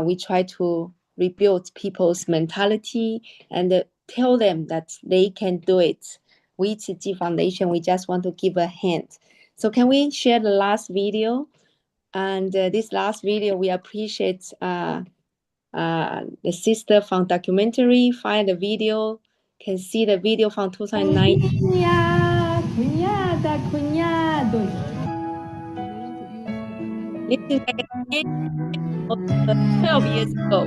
We try to rebuild people's mentality and tell them that they can do it. We Tzuji Foundation, we just want to give a hand. So can we share the last video? And this last video, we appreciate the sister from documentary, find the video, can see the video from 2009. This is like a 10 or 12 years ago.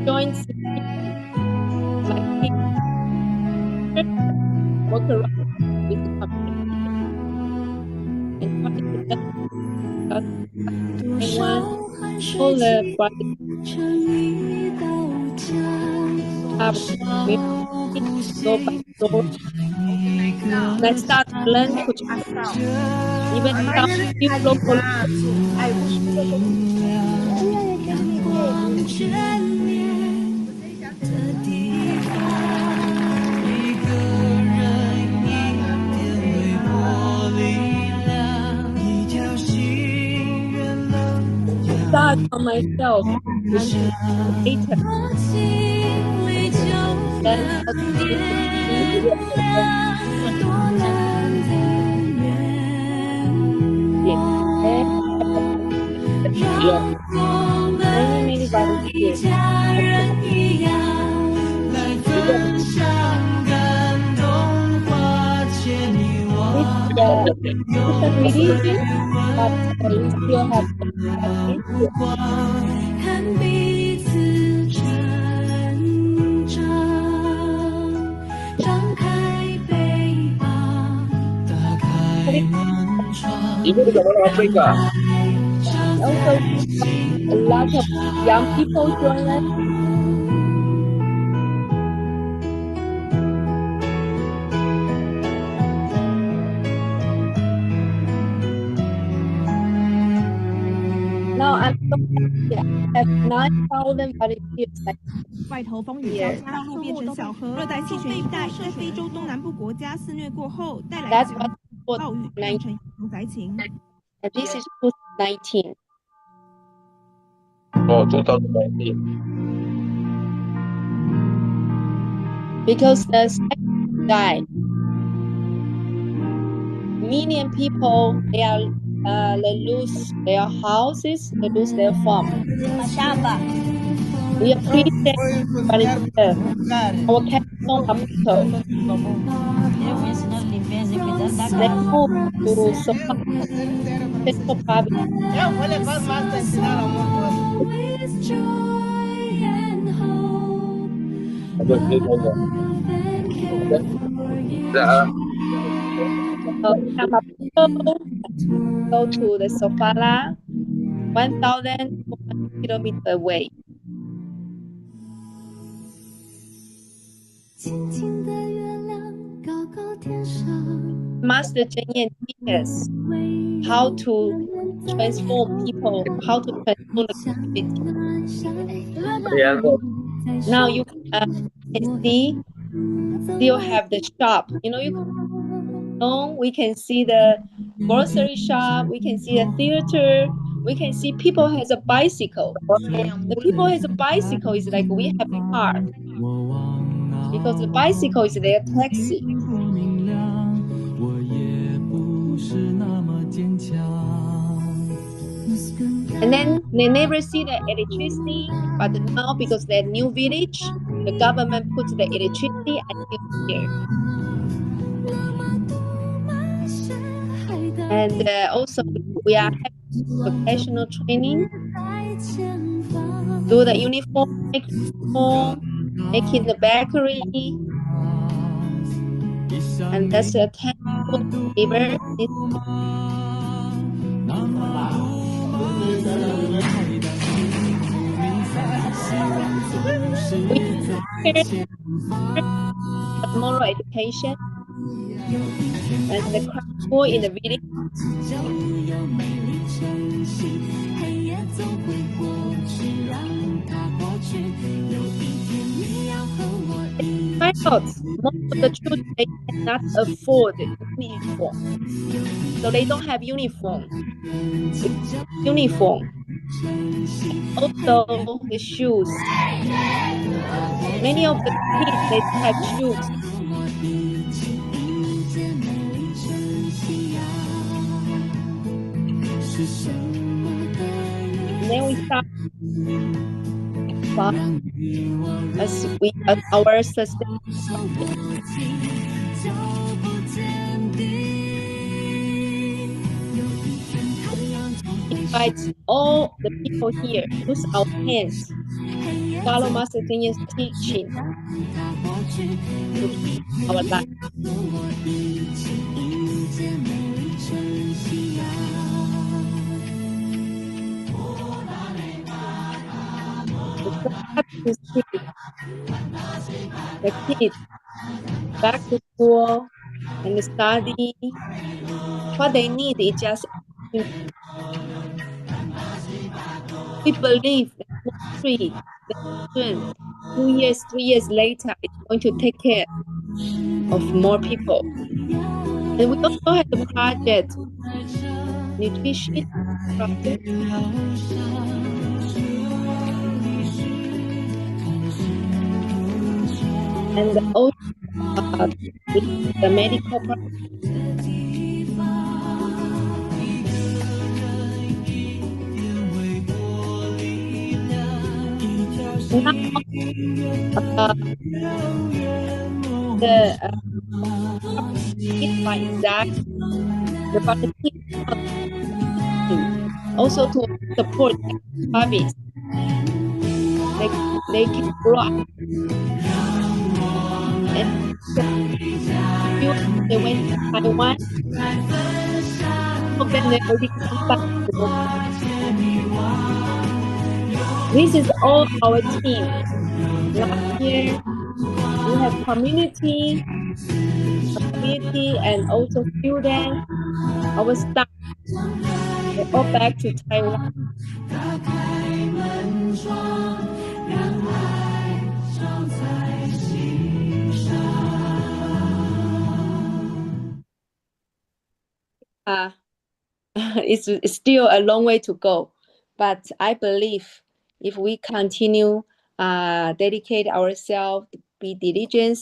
Joined my kids, work around with the community and try to learn about Taiwan, all the brothers have community, door by door. And I start to learn to even some few local start on myself with later. Then how to do many volunteers. It's different religion, but we still have the issue. 看彼此成长，张开臂膀，打开门窗， Also, a lot of young people join us. Now I'm so happy. I have 9,000 volunteers. 外头风雨交加，道路变成小河。热带气旋一带在非洲东南部国家肆虐过后，带来 That's 极 what 端暴雨，变成灾情。 and this is 2019. Oh, 2019. Because the second died. Million people, they lose their houses, they lose their farm. We appreciate volunteers. Our Capstone Maputo. They move to Central Province. With joy and hope, Maputo, go to the Sofala, 1,400 kilometers away. 轻轻的月亮高高天上， Master Zheng teaches how to transform people, how to transform the community. Now you can see, still have the shop. You know, you can along, we can see the grocery shop, we can see a theater, we can see people has a bicycle. The people has a bicycle is like we have a car because the bicycle is their taxi. And then they never see the electricity, but now because they're new village, the government puts the electricity until here. And also we are having vocational training, do the uniform, making the bakery, and that's a 10 labor. We care moral education and the craft school in the village. Find out most of the children they cannot afford uniform, so they don't have uniform. Also the shoes. Many of the kids they don't have shoes. And then we start as our sustainable invite all the people here, use our hands, follow Master Kenyon's teaching to keep our life. To see the kids back to school and study. What they need is just we believe that the children 2 years, 3 years later is going to take care of more people. And we also have the project, nutrition project. And also the medical project. Now, the volunteers also to support hobbies. They can grow up. And they went to Taiwan. Of them they already come back. This is all our team. Last year we have community and also students, our staff. They all back to Taiwan. It's still a long way to go, but I believe if we continue dedicate ourselves, be diligent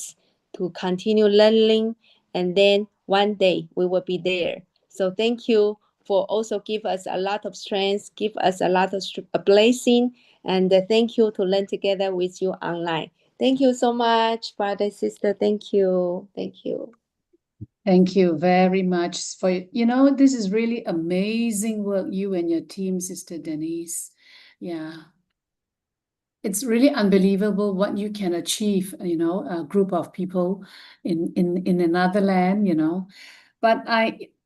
to continue learning, and then one day we will be there. So thank you for also give us a lot of strength, give us a lot of a blessing, and thank you to learn together with you online. Thank you so much, brother, sister. Thank you. Thank you. Thank you very much for, this is really amazing work you and your team, Sister Denise. Yeah. It's really unbelievable what you can achieve, a group of people in another land, But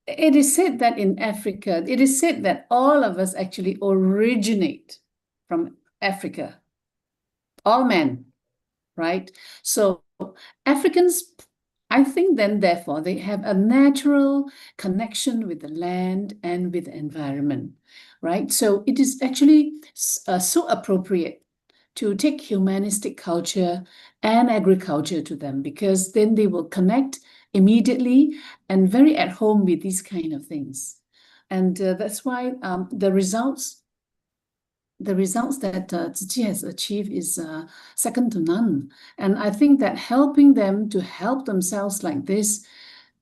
it is said that in Africa, it is said that all of us actually originate from Africa. All men, right? So Africans, I think then, therefore, they have a natural connection with the land and with the environment, right? So it is actually so appropriate to take humanistic culture and agriculture to them, because then they will connect immediately and very at home with these kind of things. And that's why the results that Tzu Chi has achieved is second to none. And I think that helping them to help themselves like this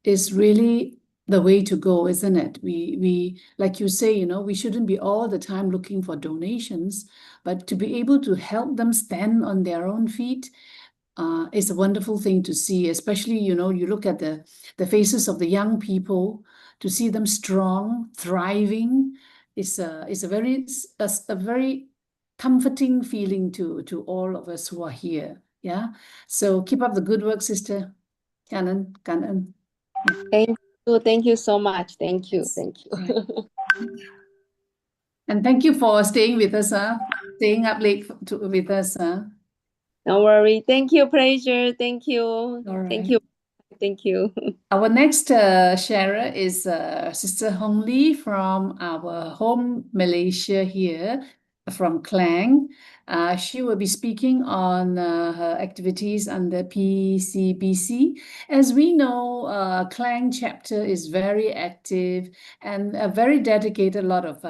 is really the way to go, isn't it? We like you say, you know, we shouldn't be all the time looking for donations, but to be able to help them stand on their own feet is a wonderful thing to see. Especially, you know, you look at the faces of the young people, to see them strong, thriving, is a very comforting feeling to all of us who are here. Yeah. So keep up the good work, sister. Kanan, Kanan. Thank you so much. Thank you. Right. And thank you for staying with us, staying up late with us. Don't worry. Thank you, pleasure. Thank you. All Thank right. you. Thank you. Our next sharer is Sister Hong Lee from our home Malaysia here, from Klang. She will be speaking on her activities under PCBC. As we know, Klang chapter is very active and very dedicated, a lot of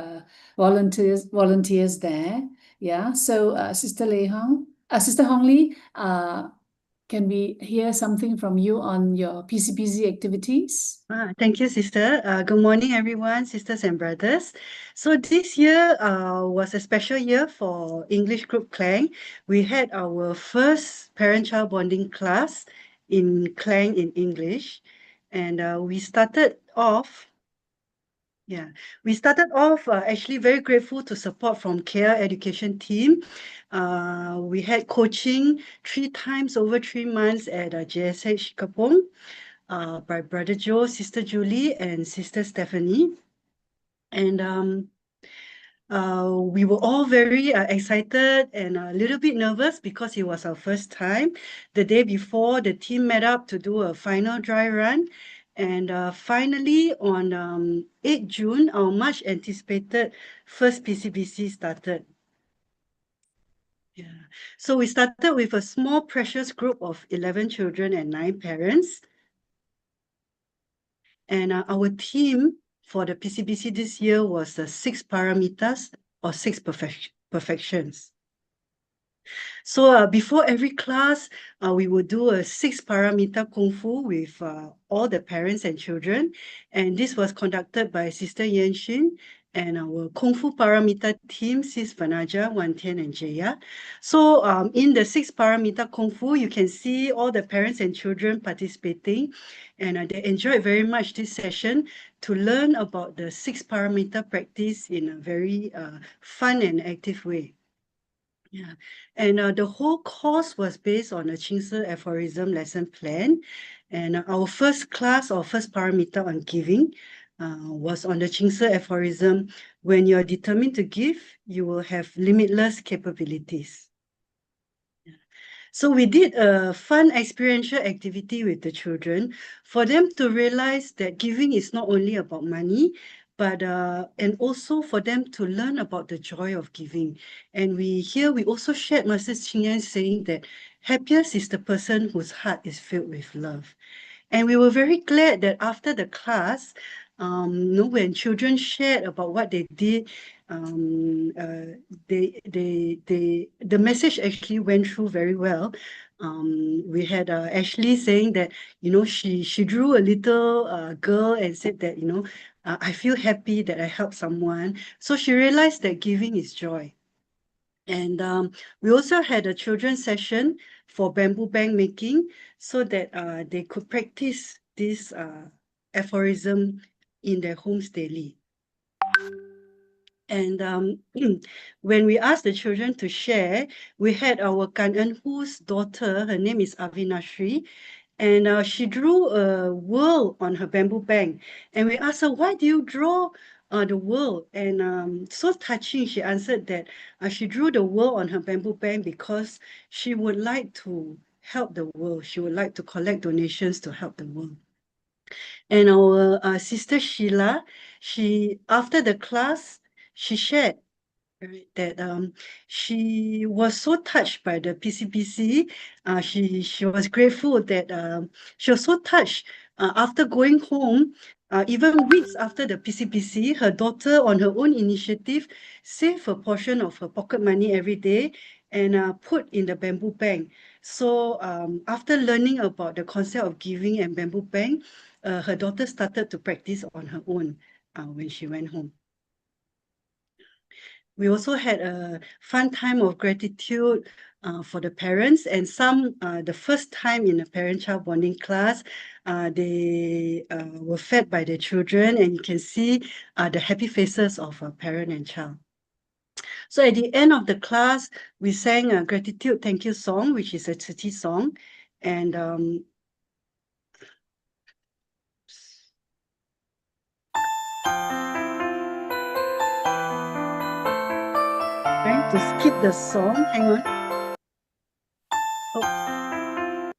volunteers there. Yeah, so Sister Hong Lee, can we hear something from you on your PCBC activities? Thank you, sister. Good morning, everyone, sisters and brothers. So this year was a special year for English Group Klang. We had our first parent-child bonding class in Klang in English. And we started off actually very grateful to support from KL Education team. We had coaching 3 times over 3 months at JSH Kapong. By Brother Joe, Sister Julie, and Sister Stephanie. And we were all very excited and a little bit nervous because it was our first time. The day before, the team met up to do a final dry run. And finally, on 8 June, our much anticipated first PCBC started. Yeah. So we started with a small, precious group of 11 children and 9 parents. And our theme for the PCBC this year was the 6 paramitas or 6 perfections. So before every class, we would do a 6 paramita Kung Fu with all the parents and children. And this was conducted by Sister Yan Xin and our Kung Fu Paramita team, Sis Vanaja, Wan Tian, and Jaya. So in the 6 paramita Kung Fu, you can see all the parents and children participating. And they enjoyed very much this session to learn about the 6 paramita practice in a very fun and active way. Yeah, and the whole course was based on a Ching aphorism lesson plan. And our first class or first paramita on giving was on the Ching aphorism: when you're determined to give, you will have limitless capabilities. So we did a fun experiential activity with the children for them to realize that giving is not only about money, but and also for them to learn about the joy of giving. And we also shared Master Ching Yan saying that happiest is the person whose heart is filled with love. And we were very glad that after the class, when children shared about what they did, the message actually went through very well. We had Ashley saying that, she drew a little girl and said that, I feel happy that I helped someone. So she realized that giving is joy. And we also had a children's session for bamboo bank making so that they could practice this aphorism in their homes daily. And when we asked the children to share, we had our Kanan Hu's daughter, her name is Avinashri, and she drew a world on her bamboo bank. And we asked her, why do you draw the world? And so touching, she answered that she drew the world on her bamboo bank because she would like to help the world. She would like to collect donations to help the world. And our sister Sheila, after the class, she shared right, that she was so touched by the PCBC. She was grateful that she was so touched after going home. Even weeks after the PCBC, her daughter, on her own initiative, saved a portion of her pocket money every day and put in the bamboo bank. So after learning about the concept of giving and bamboo bank, her daughter started to practice on her own when she went home. We also had a fun time of gratitude for the parents, and some the first time in a parent-child bonding class, they were fed by the children, and you can see the happy faces of a parent and child. So at the end of the class, we sang a gratitude thank you song, which is a Tzu Chi song, and trying to skip the song. Hang on. Oh.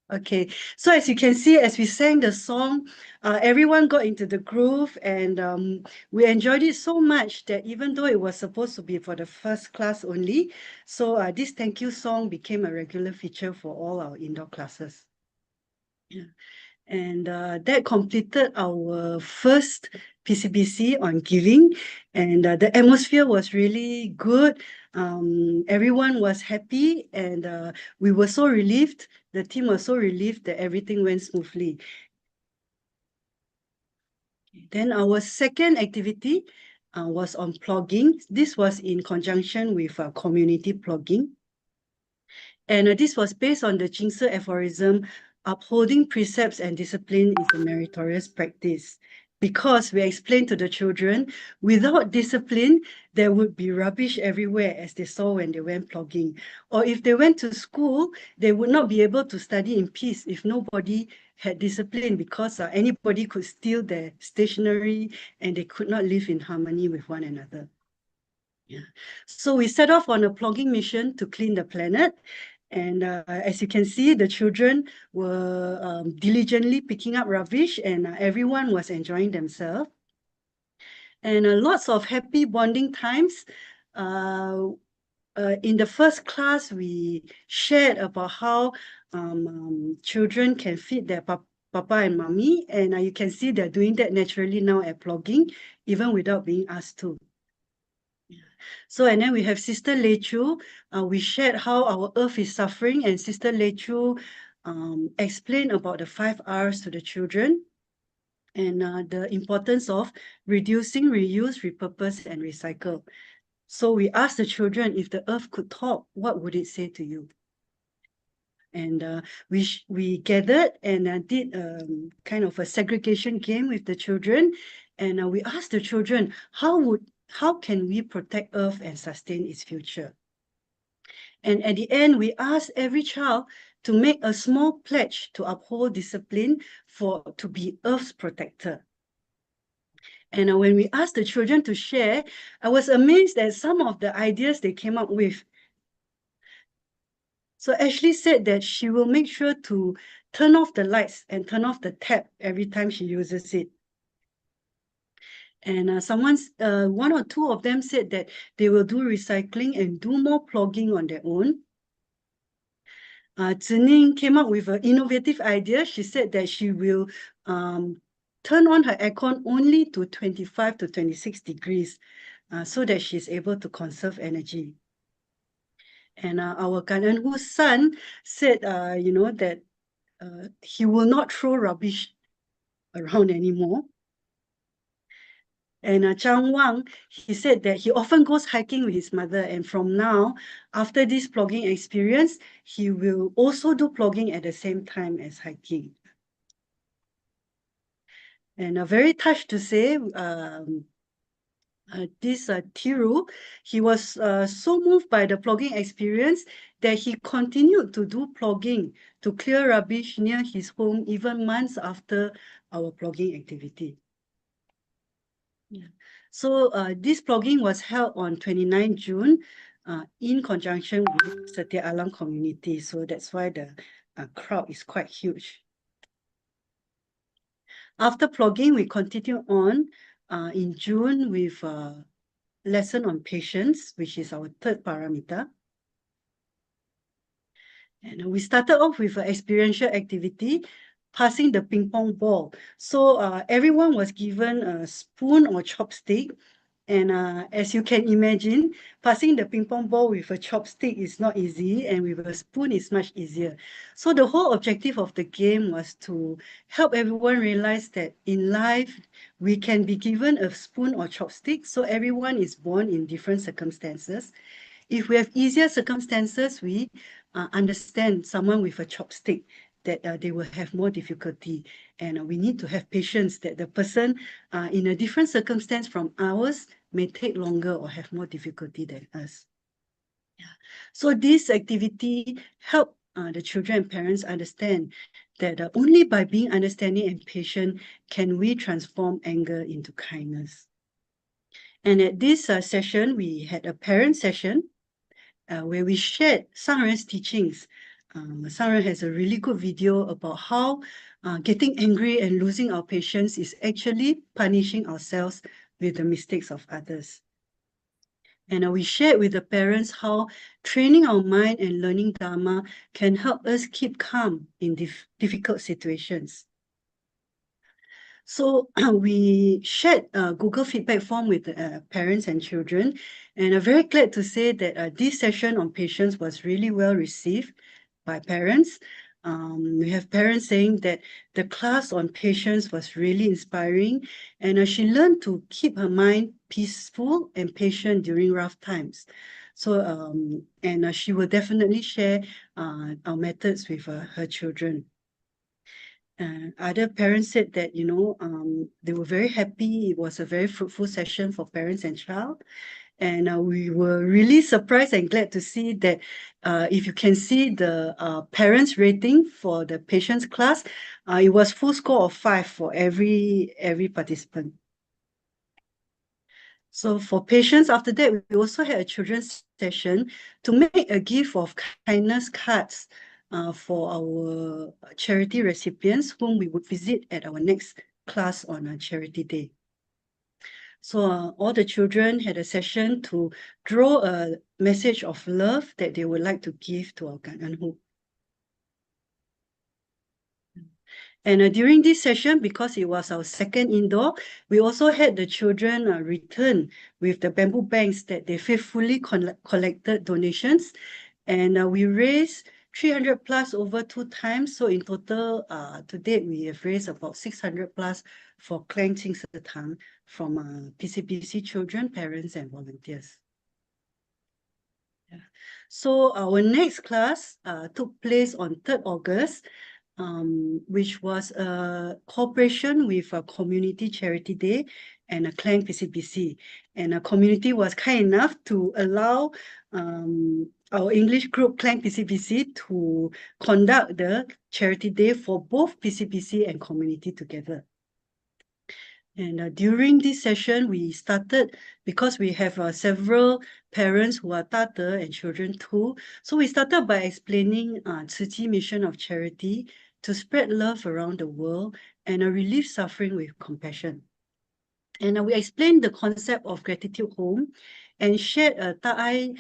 Okay, so as you can see, as we sang the song, everyone got into the groove, and we enjoyed it so much that even though it was supposed to be for the first class only, so this thank you song became a regular feature for all our indoor classes. Yeah. And that completed our first PCBC on giving, and the atmosphere was really good. Everyone was happy, and we were so relieved. The team was so relieved that everything went smoothly. Then our second activity was on plugging. This was in conjunction with community plugging. And this was based on the Ching aphorism, upholding precepts and discipline is a meritorious practice. Because we explained to the children, without discipline, there would be rubbish everywhere, as they saw when they went plugging. Or if they went to school, they would not be able to study in peace if nobody had discipline, because anybody could steal their stationery and they could not live in harmony with one another. Yeah. So we set off on a plugging mission to clean the planet. And as you can see, the children were diligently picking up rubbish, and everyone was enjoying themselves. And lots of happy bonding times. In the first class, we shared about how children can feed their papa and mommy. And you can see they're doing that naturally now at plugging, even without being asked to. So, and then we have Sister Lei Chu. We shared how our earth is suffering, and Sister Lei Chu explained about the 5 R's to the children, and the importance of reducing, reuse, repurpose, and recycle. So we asked the children, if the earth could talk, what would it say to you? And we gathered and did kind of a segregation game with the children, and we asked the children, how can we protect Earth and sustain its future? And at the end, we asked every child to make a small pledge to uphold discipline to be Earth's protector. And when we asked the children to share, I was amazed at some of the ideas they came up with. So Ashley said that she will make sure to turn off the lights and turn off the tap every time she uses it. And one or two of them said that they will do recycling and do more plugging on their own. Zining came up with an innovative idea. She said that she will turn on her aircon only to 25 to 26 degrees so that she's able to conserve energy. And our Gananhu's son said, that he will not throw rubbish around anymore. And Chang Wang, he said that he often goes hiking with his mother, and from now, after this plugging experience, he will also do plugging at the same time as hiking. And very touched to say, this Tiru, he was so moved by the plugging experience that he continued to do plugging to clear rubbish near his home even months after our plugging activity. Yeah. So this plugging was held on 29 June in conjunction with Setia Alam community. So that's why the crowd is quite huge. After plugging, we continue on in June with lesson on patience, which is our third parameter. And we started off with an experiential activity, passing the ping pong ball. So everyone was given a spoon or chopstick. And as you can imagine, passing the ping pong ball with a chopstick is not easy, and with a spoon is much easier. So the whole objective of the game was to help everyone realize that in life, we can be given a spoon or chopstick. So everyone is born in different circumstances. If we have easier circumstances, we understand someone with a chopstick, that they will have more difficulty. And we need to have patience that the person in a different circumstance from ours may take longer or have more difficulty than us. Yeah. So this activity help the children and parents understand that only by being understanding and patient can we transform anger into kindness. And at this session, we had a parent session where we shared Sangren's teachings. Sangren has a really good video about how getting angry and losing our patience is actually punishing ourselves with the mistakes of others. And we shared with the parents how training our mind and learning Dharma can help us keep calm in difficult situations. So we shared a Google feedback form with parents and children, and I'm very glad to say that this session on patience was really well received by parents. We have parents saying that the class on patience was really inspiring, and she learned to keep her mind peaceful and patient during rough times. So, and she will definitely share our methods with her children. Other parents said that, they were very happy. It was a very fruitful session for parents and child. And we were really surprised and glad to see that if you can see the parents rating for the patients class, it was full score of 5 for every participant. So for patients, after that, we also had a children's session to make a gift of kindness cards for our charity recipients whom we would visit at our next class on a charity day. So all the children had a session to draw a message of love that they would like to give to our Gananhu. And during this session, because it was our second indoor, we also had the children return with the bamboo banks that they faithfully collected donations. And we raised 300 plus over 2 times. So in total, to date, we have raised about 600 plus for Klang, Ching, from PCBC children, parents, and volunteers. Yeah. So our next class took place on 3rd August. Which was a cooperation with a community charity day and a Klang PCBC. And a community was kind enough to allow our English group Klang PCBC to conduct the charity day for both PCBC and community together. And during this session, we started, because we have several parents who are Tata and children too. So we started by explaining Tzu Chi mission of charity to spread love around the world and relieve suffering with compassion. And we explained the concept of gratitude home and shared a Ta'ai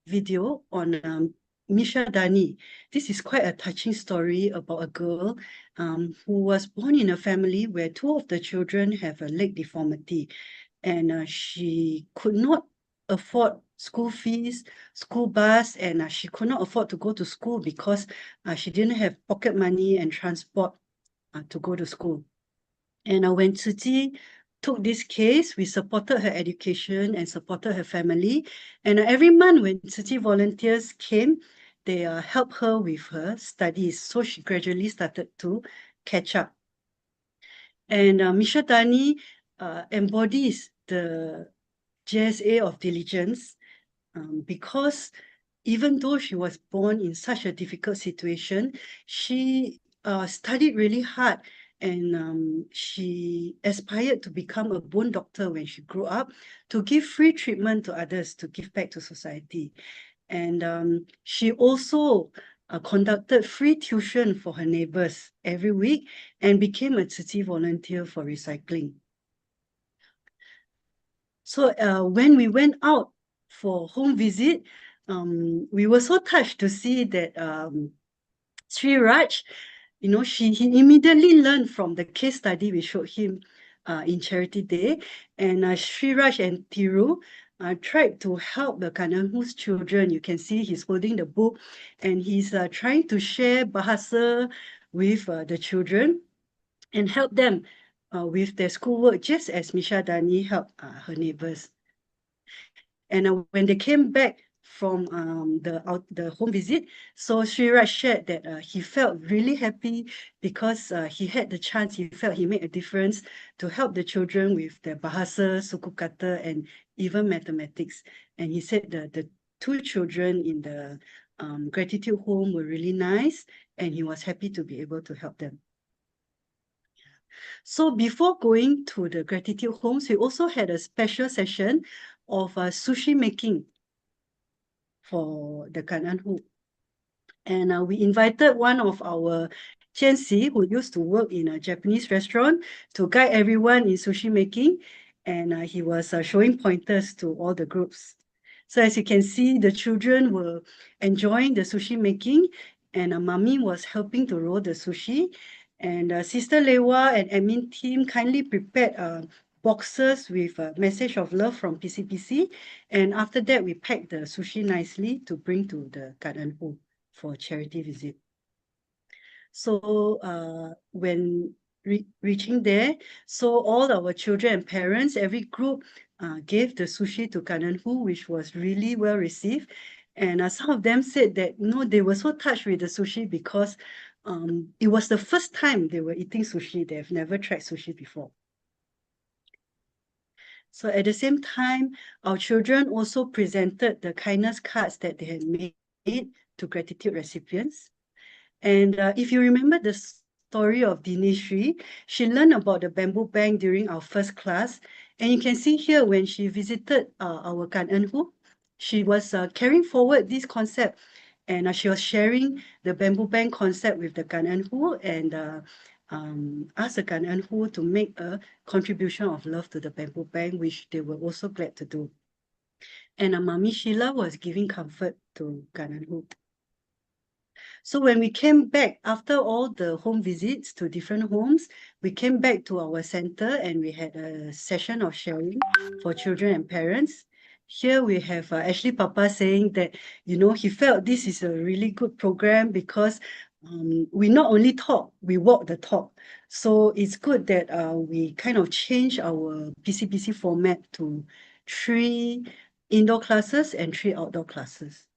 video on Misha Dani. This is quite a touching story about a girl who was born in a family where 2 of the children have a leg deformity, and she could not afford school fees, school bus, and she could not afford to go to school because she didn't have pocket money and transport to go to school. And when Tzu Chi took this case, we supported her education and supported her family. And every month when Tzu Chi volunteers came, they helped her with her studies. So she gradually started to catch up. And Misha Dani embodies the JSA of diligence because even though she was born in such a difficult situation, she studied really hard, and she aspired to become a bone doctor when she grew up, to give free treatment to others, to give back to society. And she also conducted free tuition for her neighbors every week and became a Tzu Chi volunteer for recycling. So when we went out for home visit, we were so touched to see that Sri Raj, he immediately learned from the case study we showed him in Charity Day. And Sri Raj and Thiru tried to help the Kananhu's children. You can see he's holding the book and he's trying to share Bahasa with the children and help them with their schoolwork, just as Misha Dani helped her neighbors. And when they came back from the home visit, so Sri Raj shared that he felt really happy because he had the chance, he felt he made a difference to help the children with their Bahasa, Suku Kata, and even mathematics. And he said the two children in the gratitude home were really nice, and he was happy to be able to help them. So before going to the gratitude homes, we also had a special session of sushi making for the Kananhu. And we invited one of our Chen-si, who used to work in a Japanese restaurant, to guide everyone in sushi making. And he was showing pointers to all the groups. So as you can see, the children were enjoying the sushi making, and Mami was helping to roll the sushi. And Sister Lewa and admin team kindly prepared boxes with a message of love from PCBC. And after that, we packed the sushi nicely to bring to the Kananhu for charity visit. So when reaching there, so all our children and parents, every group gave the sushi to Kananhu, which was really well received. And some of them said that they were so touched with the sushi because it was the first time they were eating sushi. They've never tried sushi before. So at the same time, our children also presented the kindness cards that they had made to gratitude recipients. And if you remember the story of Denise, she learned about the bamboo bank during our first class. And you can see here when she visited our Kananhu, she was carrying forward this concept. And she was sharing the bamboo bank concept with the Kananhu and asked the Kananhu to make a contribution of love to the bamboo bank, which they were also glad to do. And Mami Sheila was giving comfort to Kananhu. So when we came back after all the home visits to different homes, we came back to our center and we had a session of sharing for children and parents. Here we have Ashley Papa saying that, he felt this is a really good program because we not only talk, we walk the talk. So it's good that we kind of change our PCBC format to 3 indoor classes and 3 outdoor classes.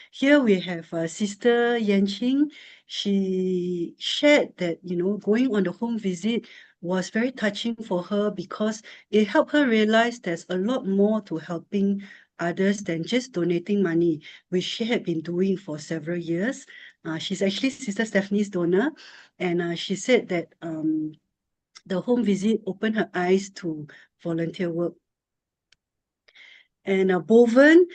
Here we have Sister Yan Ching. She shared that, going on the home visit was very touching for her because it helped her realize there's a lot more to helping others than just donating money, which she had been doing for several years. She's actually Sister Stephanie's donor, and she said that the home visit opened her eyes to volunteer work. And Boven,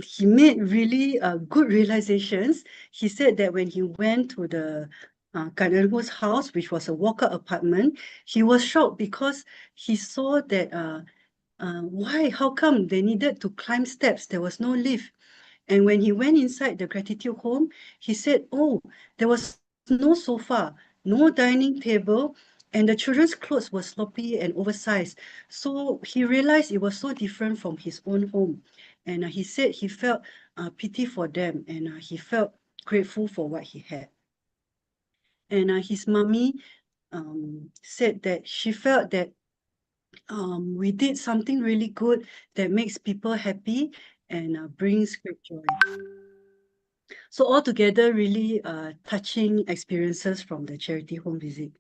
he made really good realizations. He said that when he went to the Kananhu's house, which was a walk-up apartment, he was shocked because he saw that how come they needed to climb steps? There was no lift. And when he went inside the gratitude home, he said, there was no sofa, no dining table, and the children's clothes were sloppy and oversized. So he realized it was so different from his own home. And he said he felt pity for them and he felt grateful for what he had. And his mommy said that she felt that we did something really good that makes people happy and brings great joy. So altogether, really touching experiences from the charity home visit.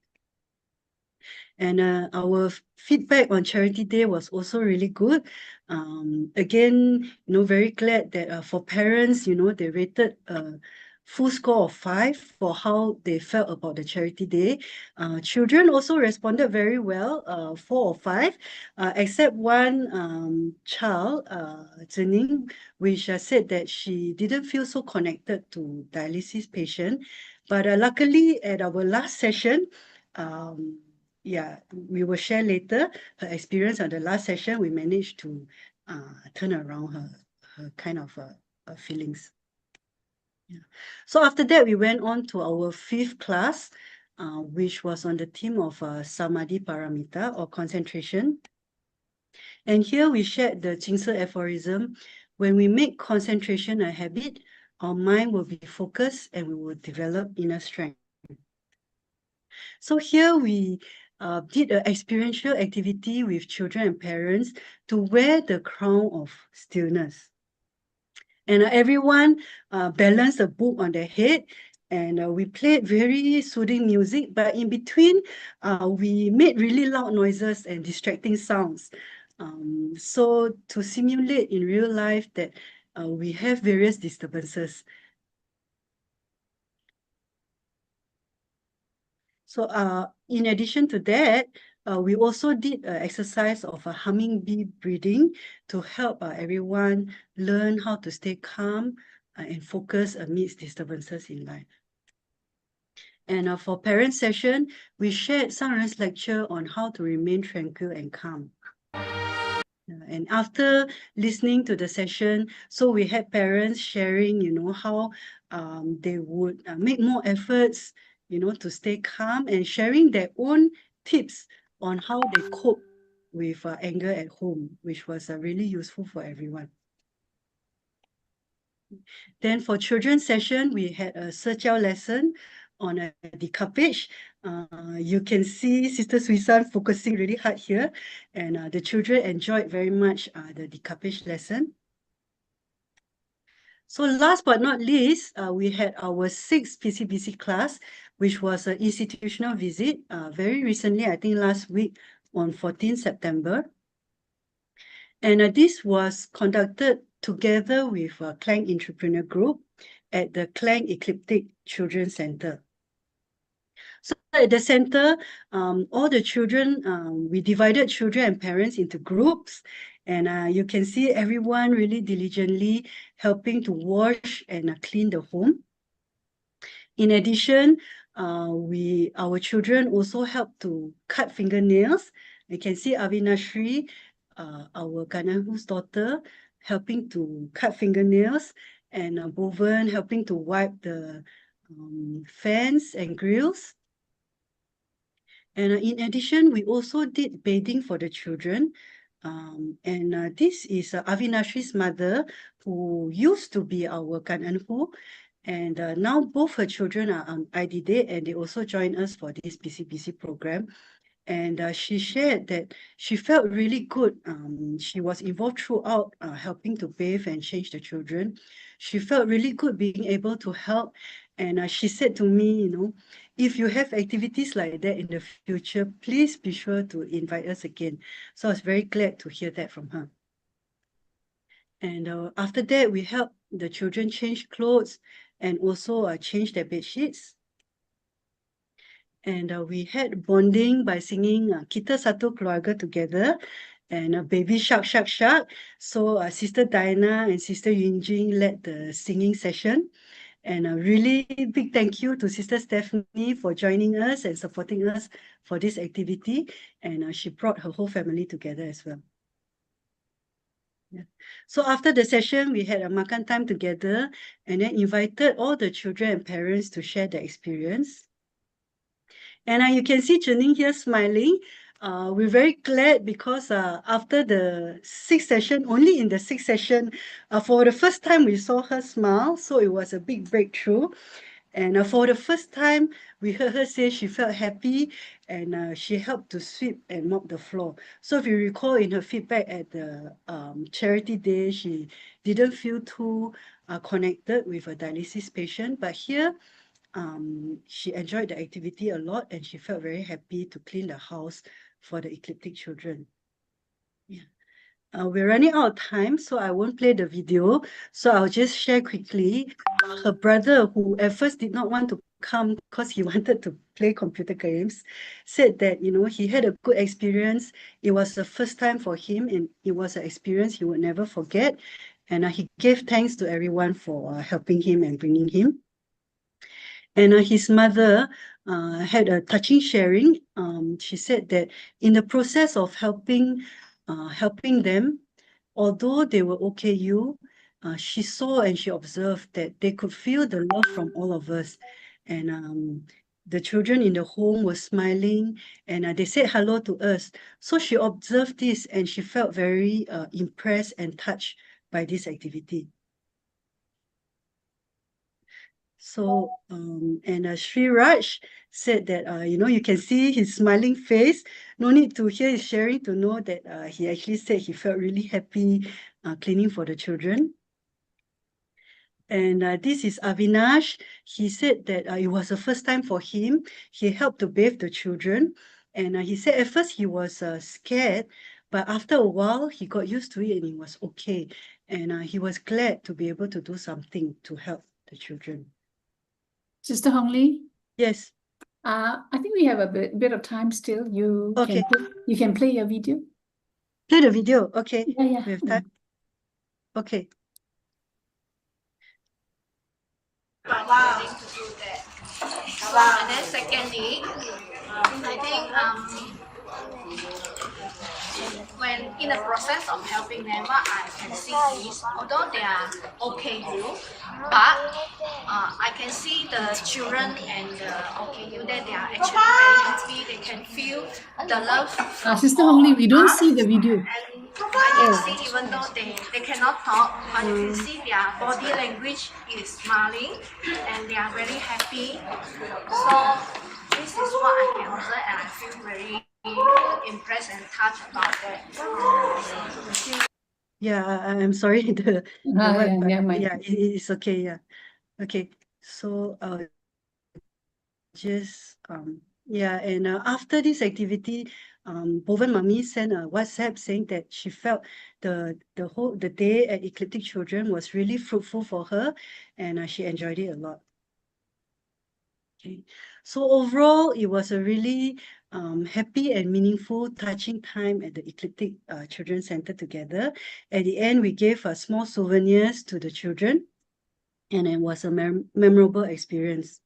And our feedback on Charity Day was also really good. Again, very glad that for parents, they rated a full score of 5 for how they felt about the Charity Day. Children also responded very well, 4 or 5, except one child, Zening, which said that she didn't feel so connected to dialysis patient. But luckily, at our last session, we will share later her experience on the last session. We managed to turn around her kind of feelings. Yeah. So after that, we went on to our 5th class, which was on the theme of Samadhi Paramita, or concentration. And here we shared the Ching aphorism: when we make concentration a habit, our mind will be focused and we will develop inner strength. So here we did an experiential activity with children and parents to wear the crown of stillness. And everyone balanced a book on their head, and we played very soothing music, but in between, we made really loud noises and distracting sounds. So to simulate in real life that we have various disturbances. So in addition to that, we also did an exercise of a humming bee breathing to help everyone learn how to stay calm and focus amidst disturbances in life. And for parent session, we shared Sangren's lecture on how to remain tranquil and calm. And after listening to the session, so we had parents sharing, how they would make more efforts, to stay calm, and sharing their own tips on how they cope with anger at home, which was really useful for everyone. Then for children's session, we had a Sejiao lesson on a decoupage. You can see Sister Suisan focusing really hard here, and the children enjoyed very much the decoupage lesson. So last but not least, we had our 6th PCBC class, which was an institutional visit very recently, I think last week on 14 September. And this was conducted together with Klang Entrepreneur Group at the Klang Ecliptic Children's Center. So at the center, all the children, we divided children and parents into groups, and you can see everyone really diligently helping to wash and clean the home. In addition, our children also helped to cut fingernails. You can see Avinashri, our Kanahu's daughter, helping to cut fingernails, and Boven helping to wipe the fans and grills. And in addition, we also did bathing for the children. And this is Avinashri's mother, who used to be our Kananhu. And now both her children are on IDD, and they also join us for this PCBC program. And she shared that she felt really good. She was involved throughout helping to bathe and change the children. She felt really good being able to help. And she said to me, if you have activities like that in the future, please be sure to invite us again. So I was very glad to hear that from her. And after that, we helped the children change clothes and also change their bed sheets. And we had bonding by singing Kita Satu Keluarga together, and Baby Shark Shark Shark. So Sister Diana and Sister Yunjing led the singing session. And a really big thank you to Sister Stephanie for joining us and supporting us for this activity. And she brought her whole family together as well. Yeah. So after the session, we had a makan time together, and then invited all the children and parents to share their experience. And you can see Chening here smiling. We're very glad because after the 6th session, only in the 6th session, for the first time we saw her smile. So it was a big breakthrough. And for the first time, we heard her say she felt happy, and she helped to sweep and mop the floor. So if you recall in her feedback at the charity day, she didn't feel too connected with a dialysis patient. But here, she enjoyed the activity a lot, and she felt very happy to clean the house for the ecliptic children. Yeah. We're running out of time, so I won't play the video. So I'll just share quickly. Her brother, who at first did not want to come because he wanted to play computer games, said that, he had a good experience. It was the first time for him, and it was an experience he would never forget. And he gave thanks to everyone for helping him and bringing him. And his mother, had a touching sharing. She said that in the process of helping them, although they were OKU, she saw and she observed that they could feel the love from all of us. And the children in the home were smiling, and they said hello to us. So she observed this and she felt very impressed and touched by this activity. So, and Sri Raj said that, you can see his smiling face. No need to hear his sharing to know that he actually said he felt really happy cleaning for the children. And this is Avinash. He said that it was the first time for him. He helped to bathe the children. And he said at first he was scared, but after a while he got used to it and he was okay. And he was glad to be able to do something to help the children. Sister Hong Lee, Yes. I think we have a bit of time still. You Okay. can play your video. Play the video. Okay. Yeah. We have time. Okay. Wow. To do that. Wow. And then secondly, I think when in the process of helping them, what I can see is, although they are OKU, but I can see the children and the OKU that they are actually very happy. They can feel the love. Sister Hong Lee, we don't see the video. And I can see, even though they cannot talk, but you can see their body language is smiling and they are very happy. So this is what I can observe, and I feel very impressed and touched about that. Yeah, I'm sorry. It's okay. Yeah. Okay. So and after this activity, Boven Mummy sent a WhatsApp saying that she felt the day at Eclectic Children was really fruitful for her, and she enjoyed it a lot. Okay. So overall, it was a really happy and meaningful, touching time at the Eclectic Children's Center together. At the end, we gave small souvenirs to the children, and it was a memorable experience.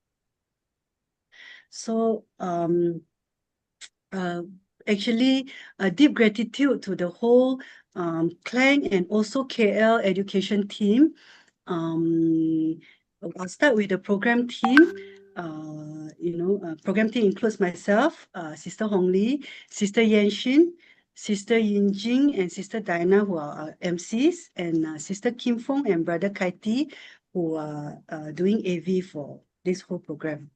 So actually, a deep gratitude to the whole Klang and also KL education team. I'll start with the program team. Program team includes myself, Sister Hong Lee, Sister Yanshin, Sister Yin Jing, and Sister Diana, who are our MCs, and Sister Kim Fong and Brother Kaiti, who are doing AV for this whole program.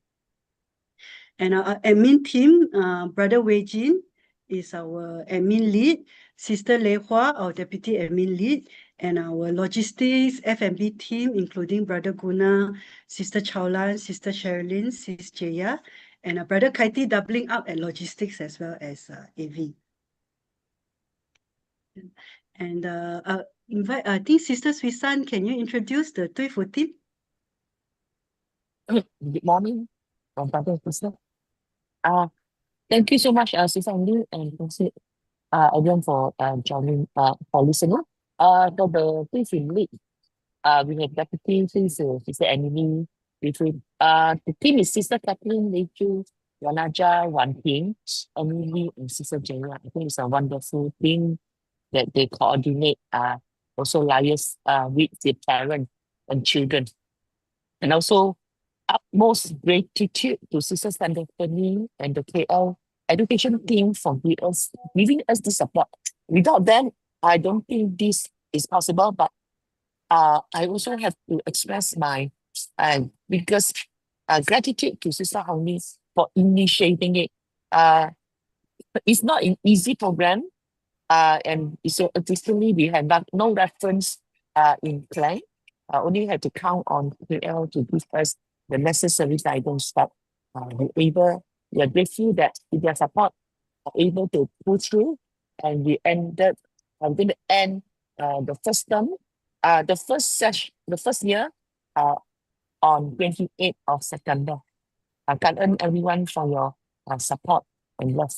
And our admin team, Brother Wei Jin is our admin lead, Sister Lei Hua, our deputy admin lead, and our logistics F&B team, including Brother Guna, Sister Chowlan, Sister Sherilyn, Sister Jaya, and Brother Kaiti doubling up at logistics as well as AV. And I think Sister Swisan, can you introduce the Tuifu team? Good morning, brother and sister. Thank you so much, Sister Andy, and also everyone for joining, for listening. For the team lead, we have Deputy Sister Emily. The team is Sister Kathleen, Leju, Wanaja, Wan Ting, Emily, and Sister Jaya. I think it's a wonderful team that they coordinate, also liaise with the parents and children. And also, utmost gratitude to Sister Stephanie and the KL education team for giving us the support. Without them, I don't think this is possible, but I also have to express my biggest gratitude to Sister Hong for initiating it. It's not an easy program, and so additionally, we have no reference in Klang. Only have to count on KL to give us the necessary guidance that we are grateful that with their support are able to pull through, and we ended. I'm going to end the first term, the first year on 28th of September. Thank everyone for your support and love.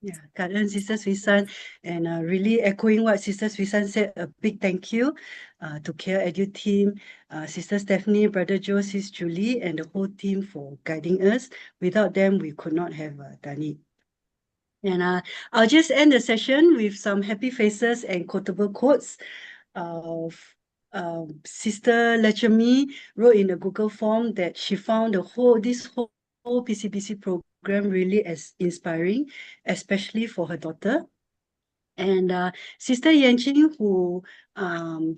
Yeah, cảm ơn Sister Suisan, and really echoing what Sister Suisan said, a big thank you to Care Edu team, Sister Stephanie, Brother Joe, Sis Julie, and the whole team for guiding us. Without them, we could not have done it. And I'll just end the session with some happy faces and quotable quotes. Sister Lechemi wrote in the Google form that she found this whole PCBC program really as inspiring, especially for her daughter. And Sister Yanqing, who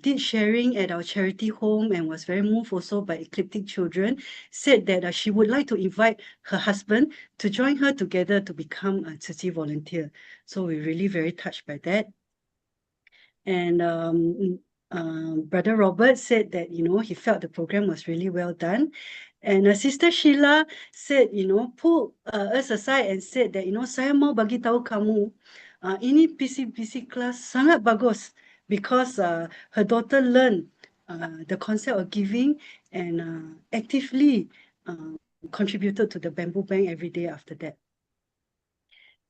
did sharing at our charity home and was very moved also by eclectic children, said that she would like to invite her husband to join her together to become a Tzu Chi volunteer. So we're really very touched by that. And Brother Robert said that, he felt the program was really well done. And Sister Sheila said, pulled us aside and said that, saya mau bagi tahu kamu, ini PCBC class sangat bagus because her daughter learned the concept of giving and actively contributed to the bamboo bank every day after that.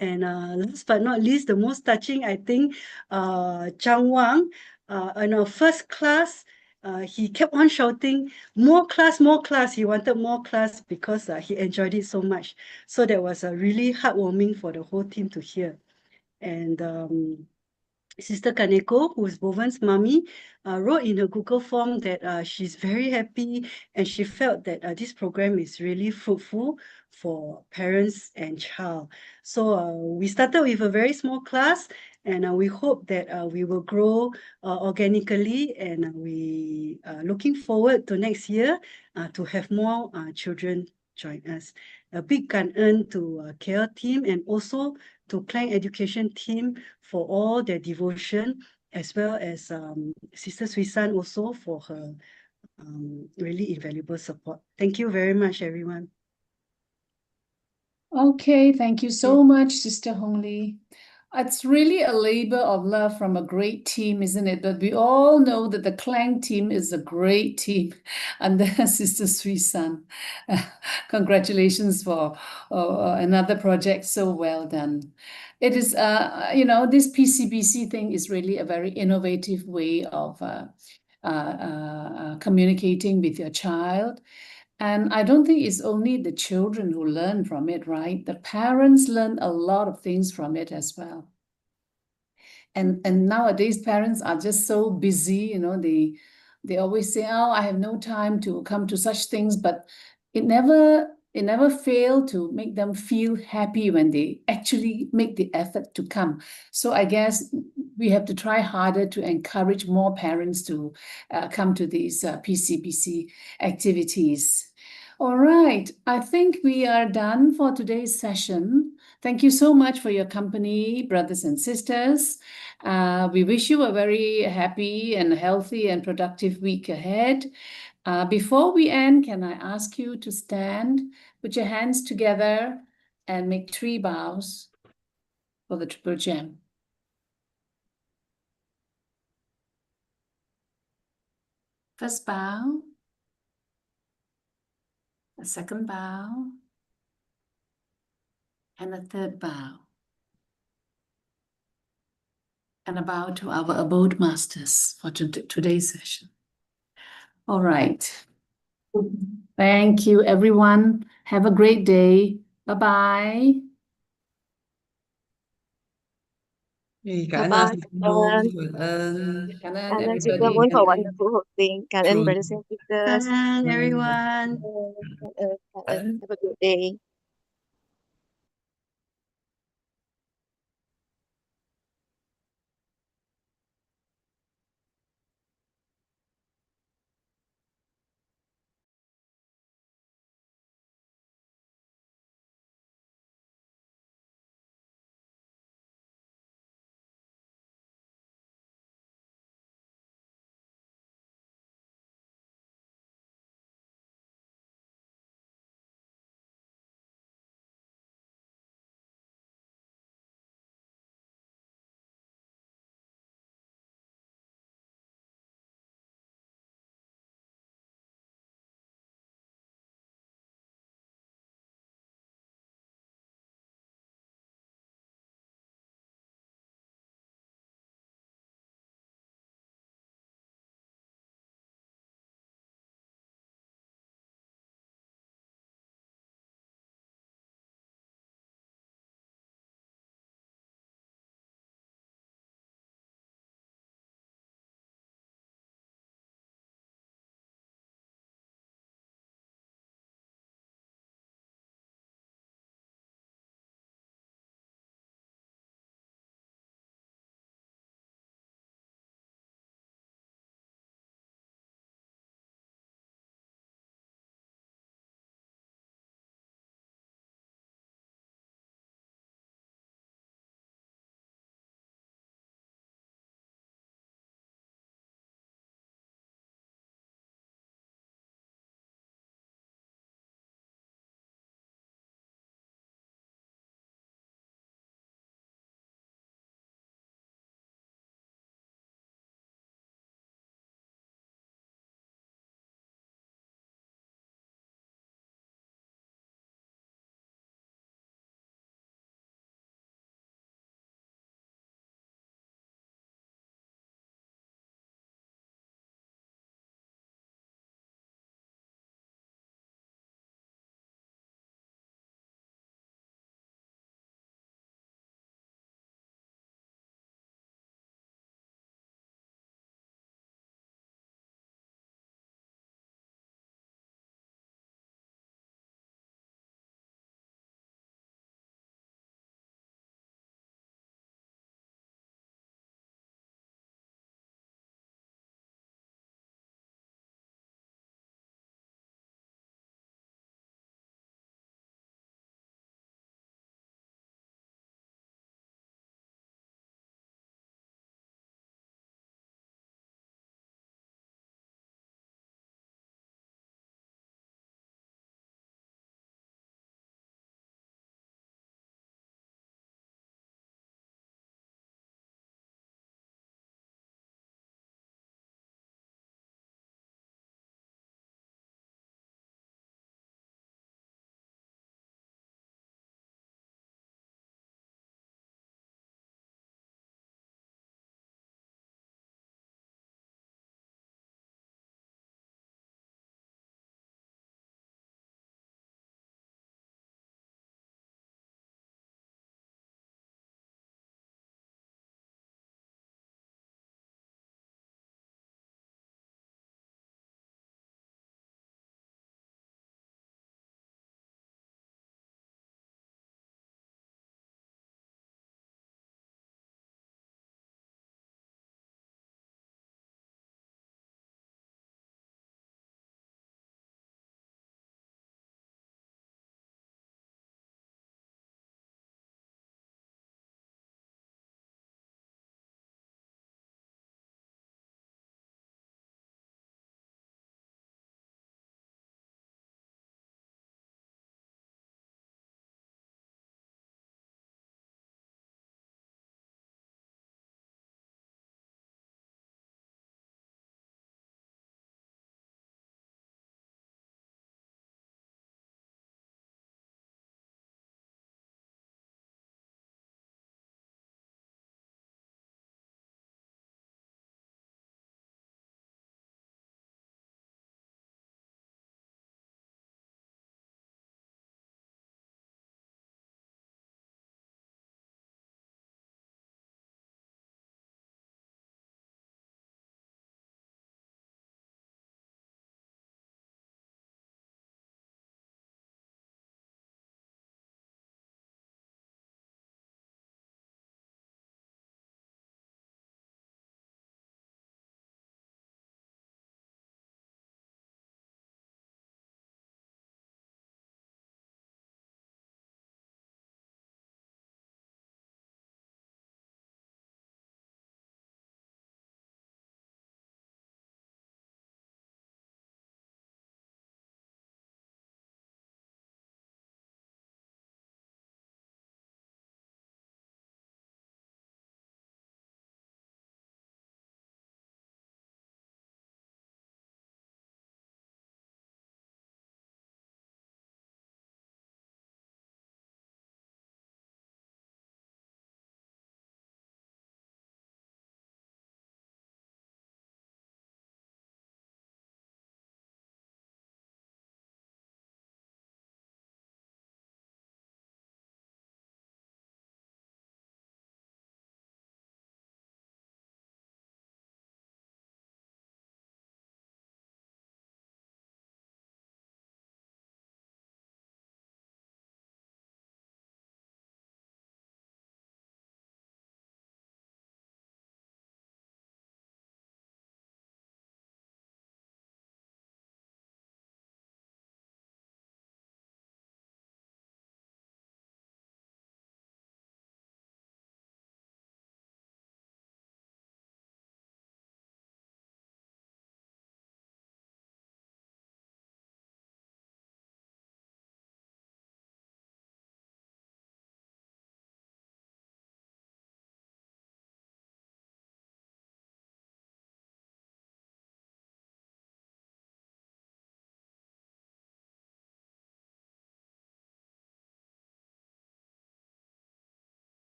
And last but not least, the most touching, I think, Chang Wang, in our first class, he kept on shouting, more class, more class. He wanted more class because he enjoyed it so much. So that was really heartwarming for the whole team to hear. And Sister Kaneko, who is Boven's mommy, wrote in her Google form that she's very happy and she felt that this program is really fruitful for parents and child. So we started with a very small class, and we hope that we will grow organically, and we are looking forward to next year to have more children join us. A big感恩 to Care team and also to Klang education team for all their devotion, as well as Sister Suisan also for her really invaluable support. Thank you very much, everyone. Okay, thank you so much, Sister Hongli. It's really a labor of love from a great team, isn't it? But we all know that the Klang team is a great team under Sister Suisan. Congratulations for another project so well done. It is, this PCBC thing is really a very innovative way of communicating with your child. And I don't think it's only the children who learn from it, right? The parents learn a lot of things from it as well. And nowadays parents are just so busy, they always say, oh, I have no time to come to such things, but it never failed to make them feel happy when they actually make the effort to come. So I guess we have to try harder to encourage more parents to come to these PCBC activities. All right, I think we are done for today's session. Thank you so much for your company, brothers and sisters. We wish you a very happy and healthy and productive week ahead. Before we end, can I ask you to stand, put your hands together, and make 3 bows for the Triple Gem. First bow, a second bow, and a third bow. And a bow to our abode masters for today's session. All right. Thank you, everyone. Have a great day. Bye-bye. 感恩师父，感恩。感恩 And Sister everybody. Moon for wonderful hosting. And True. brothers and sisters. And everyone. Have a good day.